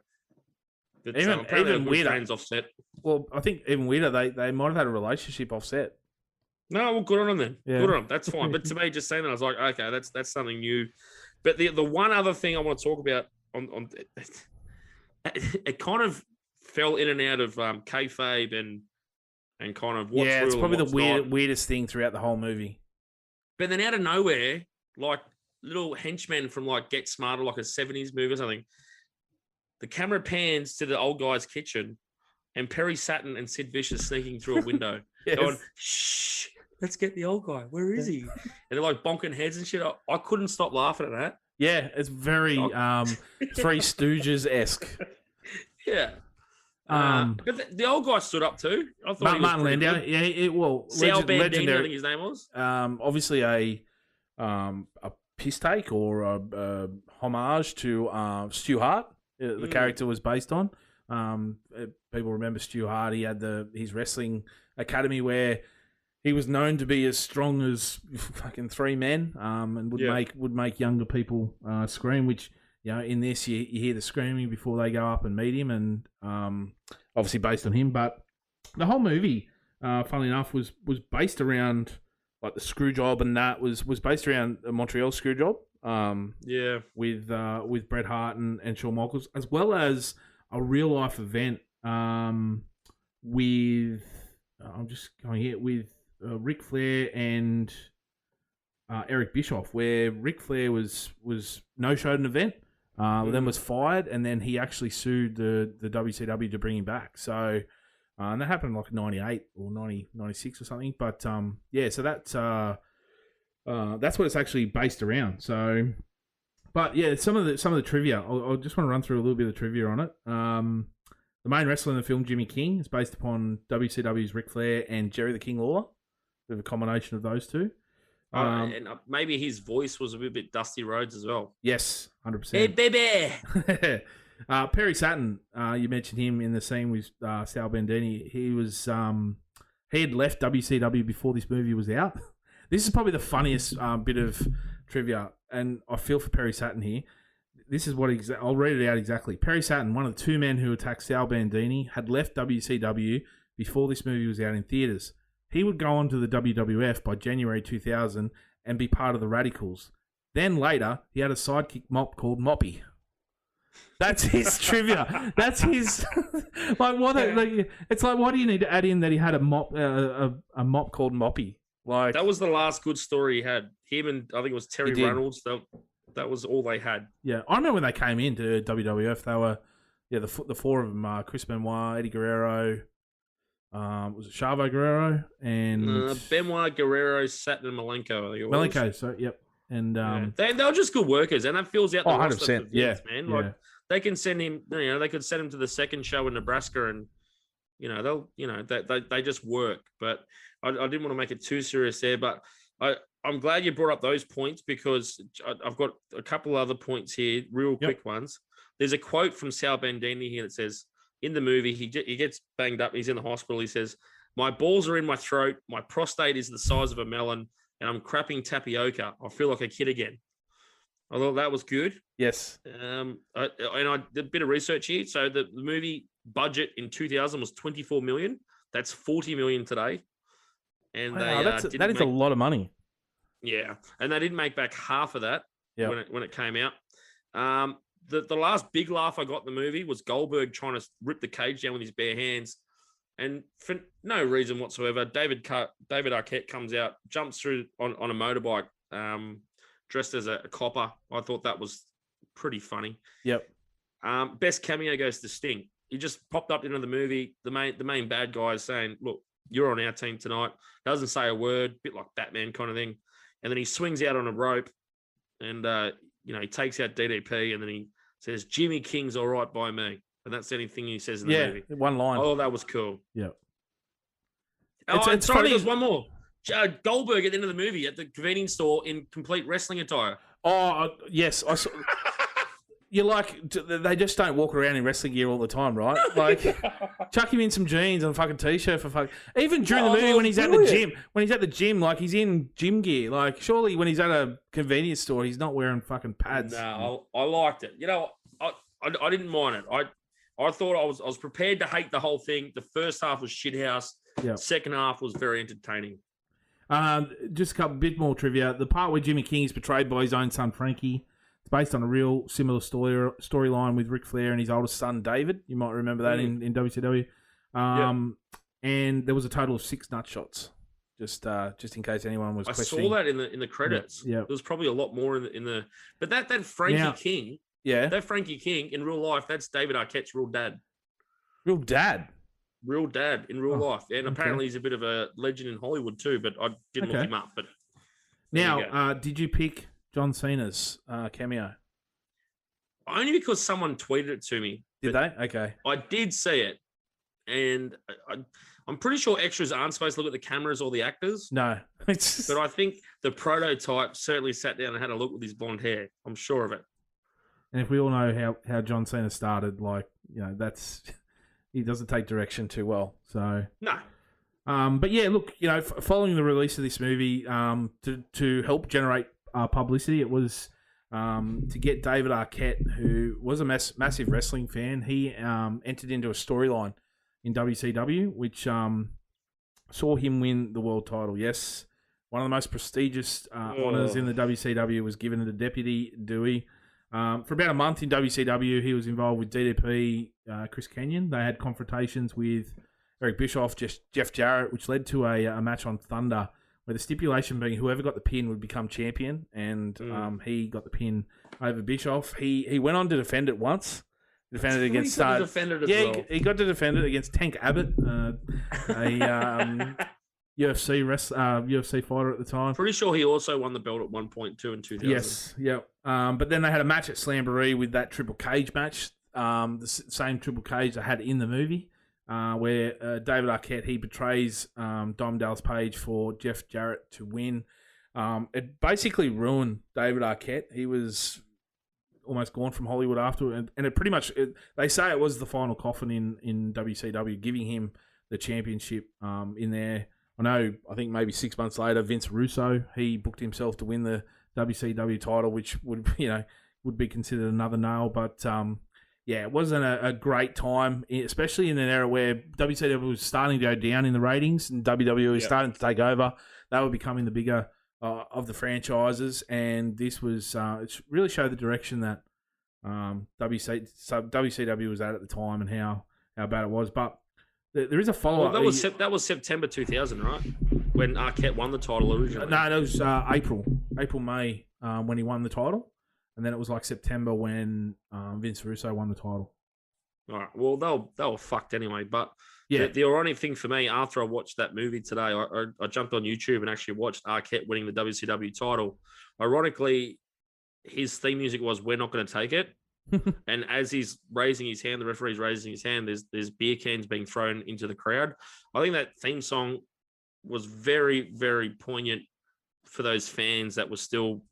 even weirder. Offset. Well, I think even weirder, they might have had a relationship offset. No, well, good on them then. Yeah. Good on them. That's fine. But to me, just saying that, I was like, okay, that's something new. But the one other thing I want to talk about on it kind of fell in and out of kayfabe and kind of what's real. It's probably the not. weirdest thing throughout the whole movie. But then out of nowhere, like little henchmen from like Get Smarter, like a 70s movie or something, the camera pans to the old guy's kitchen and Perry Saturn and Sid Vicious sneaking through a window going, shh, let's get the old guy. Where is he? And they're like bonking heads and shit. I couldn't stop laughing at that. Yeah, it's very Three Stooges-esque. Yeah. But the old guy stood up too. I thought Martin Landau. Good. Yeah, Sal Bandini, I think his name was. Obviously a piss take or a homage to Stu Hart. The character was based on. People remember Stu Hart. He had his wrestling academy where he was known to be as strong as fucking 3 men, and would make younger people scream. Which, you know, in this you hear the screaming before they go up and meet him, and obviously based on him. But the whole movie, funnily enough, was based around like the screw job, and that was based around a Montreal screw job. With Bret Hart and Shawn Michaels, as well as a real life event with I'm just going here with Ric Flair and Eric Bischoff, where Ric Flair was no-showed an event, then was fired, and then he actually sued the WCW to bring him back. So and that happened like 98 or 96 or something. But so that's what it's actually based around. So, but yeah, some of the trivia. I just want to run through a little bit of the trivia on it. The main wrestler in the film, Jimmy King, is based upon WCW's Ric Flair and Jerry the King Lawler. Bit of a combination of those two. And maybe his voice was a bit Dusty Rhodes as well. Yes, 100%. Hey, baby. Perry Saturn, you mentioned him in the scene with Sal Bandini. He had left WCW before this movie was out. This is probably the funniest bit of trivia, and I feel for Perry Saturn here. This is what I'll read it out exactly. Perry Saturn, one of the 2 men who attacked Sal Bandini, had left WCW before this movie was out in theaters. He would go on to the WWF by January 2000 and be part of the Radicals. Then later, he had a sidekick mop called Moppy. That's his trivia. That's his like what? It's like, why do you need to add in that he had a mop called Moppy? Like, that was the last good story he had. Him and I think it was Terry Reynolds. That was all they had. Yeah, I remember when they came into WWF. They were the 4 of them: Chris Benoit, Eddie Guerrero. Was it Chavo Guerrero and Benoit, Guerrero, Saturn, and Malenko? I think it was. Malenko, so yep. And they were just good workers, and that fills out the 100%. Yeah, man. Like they can send him. You know, they could send him to the second show in Nebraska, and they just work. But I didn't want to make it too serious there. But I'm glad you brought up those points, because I've got a couple other points here, real quick ones. There's a quote from Sal Bandini here that says, in the movie, he gets banged up. He's in the hospital. He says, "My balls are in my throat. My prostate is the size of a melon, and I'm crapping tapioca. I feel like a kid again." I thought that was good. Yes. I did a bit of research here. So the movie budget in 2000 was 24 million. That's 40 million today. And Wow, they that is a lot of money. Yeah, and they didn't make back half of that when it came out. The last big laugh I got in the movie was Goldberg trying to rip the cage down with his bare hands, and for no reason whatsoever, David Arquette comes out, jumps through on a motorbike, dressed as a copper. I thought that was pretty funny. Yep. Best cameo goes to Sting. He just popped up into the movie. The main bad guy is saying, "Look, you're on our team tonight." Doesn't say a word, bit like Batman kind of thing. And then he swings out on a rope, and he takes out DDP, and then he says, "Jimmy King's all right by me," and that's the only thing he says in the movie. One line. Oh, that was cool. Yeah. It's sorry, there's one more. Goldberg at the end of the movie at the convenience store in complete wrestling attire. Oh yes, I saw. You're like, they just don't walk around in wrestling gear all the time, right? Like, chuck him in some jeans and a fucking t-shirt for fuck. Even during the movie when he's at the gym, like he's in gym gear. Like, surely when he's at a convenience store, he's not wearing fucking pads. No, I liked it. I didn't mind it. I thought I was prepared to hate the whole thing. The first half was shithouse. Yep. Second half was very entertaining. Just a bit more trivia. The part where Jimmy King is portrayed by his own son Frankie. It's based on a real similar storyline with Ric Flair and his oldest son, David. You might remember that in WCW. And there was a total of 6 nut shots, just in case anyone was questioning. I saw that in the credits. Yeah. There was probably a lot more in the... But that Frankie King... Yeah. That Frankie King, in real life, that's David Arquette's real dad. Real dad? Real dad in real life. And apparently he's a bit of a legend in Hollywood too, but I didn't look him up. But now, did you pick John Cena's cameo? Only because someone tweeted it to me. Did they? Okay. I did see it, and I'm pretty sure extras aren't supposed to look at the cameras or the actors. No. But I think the prototype certainly sat down and had a look with his blonde hair. I'm sure of it. And if we all know how John Cena started, that's he doesn't take direction too well. So no. But yeah, look, following the release of this movie, to help generate publicity, it was to get David Arquette, who was a massive wrestling fan. He entered into a storyline in WCW, which saw him win the world title. Yes, one of the most prestigious honors in the WCW was given to Deputy Dewey. For about a month in WCW, he was involved with DDP, Chris Kanyon. They had confrontations with Eric Bischoff, Jeff Jarrett, which led to a match on Thunder, where the stipulation being whoever got the pin would become champion, and he got the pin over Bischoff. He went on to defend it once. Defended it against... He got to defend it against Tank Abbott, a UFC fighter at the time. Pretty sure he also won the belt at 1.2 in 2000. Yes, yeah. But then they had a match at Slamboree with that triple cage match, the same triple cage they had in the movie, where David Arquette, he betrays Diamond Dallas Page for Jeff Jarrett to win. It basically ruined David Arquette. He was almost gone from Hollywood after, and it pretty much, they say it was the final coffin in WCW, giving him the championship in there. I think maybe 6 months later, Vince Russo, he booked himself to win the WCW title, which would be considered another nail. But it wasn't a great time, especially in an era where WCW was starting to go down in the ratings and WWE was starting to take over. They were becoming the bigger of the franchises, and this was it really showed the direction that WCW was at the time and how bad it was. But there is a follow-up. Well, that was September 2000, right? When Arquette won the title originally. No, that was April, May, when he won the title. And then it was like September when Vince Russo won the title. All right. Well, they were fucked anyway. But the ironic thing for me, after I watched that movie today, I jumped on YouTube and actually watched Arquette winning the WCW title. Ironically, his theme music was "We're Not Going to Take It." And as he's raising his hand, the referee's raising his hand, there's beer cans being thrown into the crowd. I think that theme song was very, very poignant for those fans that were still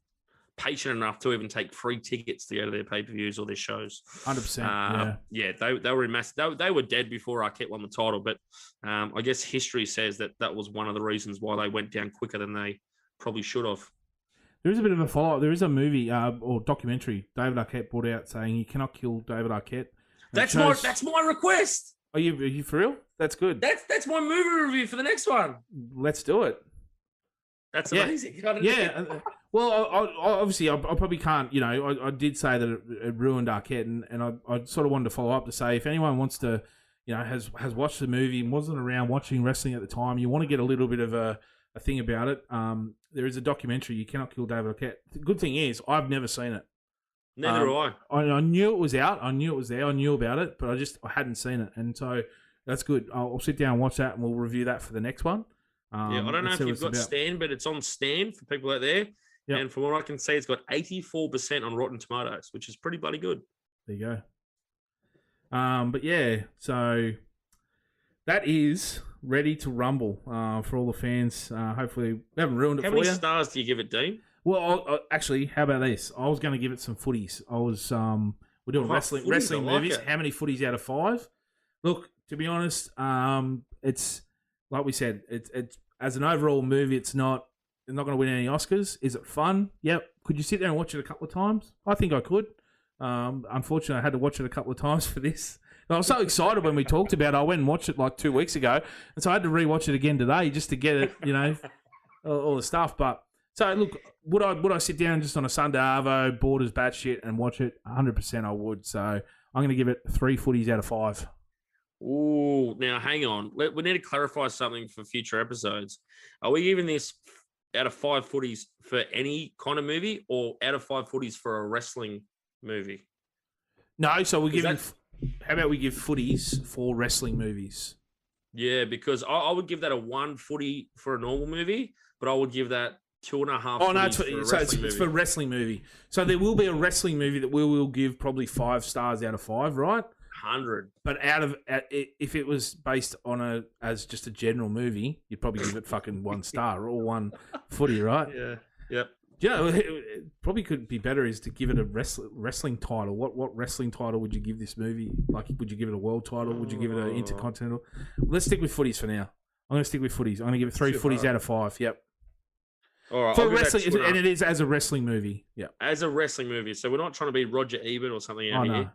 patient enough to even take free tickets to go to their pay-per-views or their shows. 100%. They were in mass. They were dead before Arquette won the title, but I guess history says that was one of the reasons why they went down quicker than they probably should have. There is a bit of a follow-up. There is a movie or documentary David Arquette brought out saying you cannot kill David Arquette. That's my request. Are you for real? That's good. That's my movie review for the next one. Let's do it. That's amazing. Yeah. Well, obviously, I probably can't. You know, I did say that it ruined Arquette, and I sort of wanted to follow up to say if anyone wants to, you know, has watched the movie and wasn't around watching wrestling at the time, you want to get a little bit of a thing about it. There is a documentary, You Cannot Kill David Arquette. The good thing is, I've never seen it. Neither do I. I knew it was out. I knew it was there. I knew about it, but I hadn't seen it, and so that's good. I'll sit down and watch that, and we'll review that for the next one. I don't know if you've got Stan, but it's on Stan for people out there. Yep. And from what I can see, it's got 84% on Rotten Tomatoes, which is pretty bloody good. There you go. But yeah, so that is ready to rumble for all the fans. Hopefully, we haven't ruined it for you. How many stars do you give it, Dean? Well, actually, how about this? I was going to give it some footies. We're doing wrestling movies. How many footies out of 5? Look, to be honest, it's like we said. It's as an overall movie, it's not going to win any Oscars. Is it fun? Yep. Could you sit there and watch it a couple of times? I think I could. Unfortunately, I had to watch it a couple of times for this. I was so excited when we talked about it. I went and watched it like 2 weeks ago, and so I had to rewatch it again today just to get it, you know, all the stuff. But so look, would I sit down just on a Sunday arvo, bored as batshit, and watch it? 100% I would. So I'm going to give it 3 footies out of 5. Ooh, now hang on. We need to clarify something for future episodes. Are we giving this out of 5 footies for any kind of movie, or out of 5 footies for a wrestling movie? No, so we're giving. How about we give footies for wrestling movies? Yeah, because I would give that a 1 footy for a normal movie, but I would give that 2.5. Oh no, it's for a wrestling movie. So there will be a wrestling movie that we will give probably 5 stars out of 5, right? 100. But if it was based on as just a general movie, you'd probably give it fucking 1 star or 1 footy, right? Yeah. Yep. You know, it probably could be better is to give it a wrestling title. What wrestling title would you give this movie? Like, would you give it a world title? Would you give it an intercontinental? Let's stick with footies for now. I'm going to stick with footies. I'm going to give it 3 footies out of 5. Yep. All right. For wrestling, and it is as a wrestling movie. Yeah. As a wrestling movie. So we're not trying to be Roger Ebert or something out here.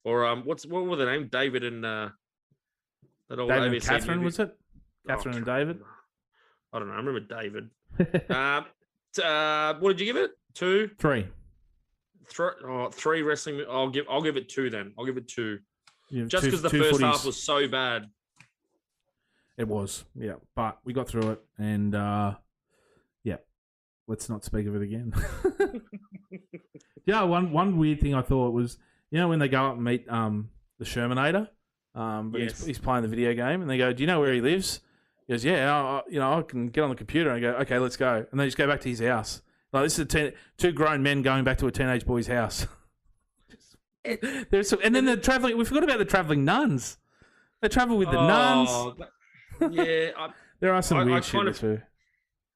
Or what were the name? David and that old David ABC and Catherine, movie. was it? Catherine and David? I don't know. I remember David. What did you give it? 2? 3. 3 wrestling. I'll give it 2 then. I'll give it 2. Just because the two first footies. half was so bad. It was, yeah. But we got through it, and yeah. Let's not speak of it again. Yeah, one weird thing I thought was, you know, when they go up and meet the Shermanator, but Yes. he's playing the video game, and they go, "Do you know where he lives?" He goes, "Yeah, I can get on the computer." And I go, "Okay, let's go." And they just go back to his house. Like, this is two grown men going back to a teenage boy's house. And then the traveling. We forgot about the traveling nuns. They travel with the nuns. Yeah, there are some weird shit too.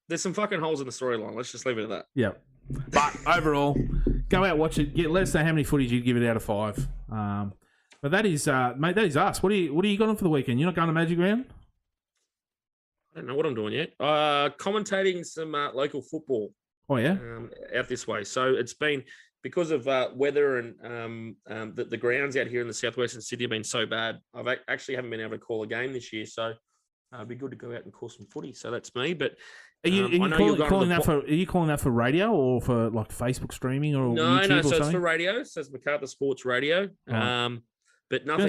There's some fucking holes in the storyline. Let's just leave it at that. Yeah, but overall, go out, watch it. Let us know how many footage you'd give it out of 5. But that is, mate. That is us. What are you got on for the weekend? You're not going to Magic Round? I don't know what I'm doing yet. Commentating some local football. Oh yeah, out this way. So it's been because of weather and the grounds out here in the southwestern Sydney have been so bad. I've actually haven't been able to call a game this year. So it'd be good to go out and call some footy. So that's me. But are you calling that for radio or for like Facebook streaming or no? YouTube No, or so something? it's for radio. So it's MacArthur Sports Radio. Oh. But nothing.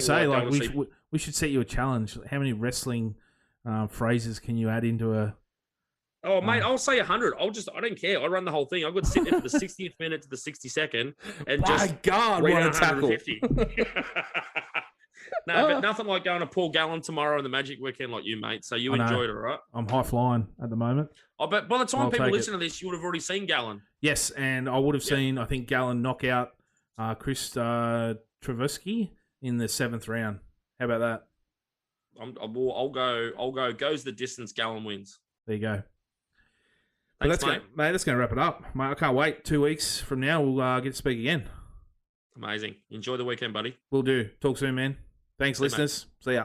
We should set you a challenge. How many wrestling phrases can you add into a? Oh, mate, I'll say 100. I don't care. I run the whole thing. I could sit there for the 60th minute to the 62nd and just. My God, what a tackle! But nothing like going to Paul Gallen tomorrow on the Magic Weekend like you, mate. So you enjoyed it, right? I'm high flying at the moment. Oh, but by the time people listen to this, you would have already seen Gallen. Yes, and I would have seen. I think Gallen knock out Chris Travisky in the 7th round. How about that? I'll go. Goes the distance. Gallen wins. There you go. Thanks, mate. That's going to wrap it up. Mate, I can't wait. 2 weeks from now, we'll get to speak again. Amazing. Enjoy the weekend, buddy. Will do. Talk soon, man. Thanks, listeners. Mate. See ya.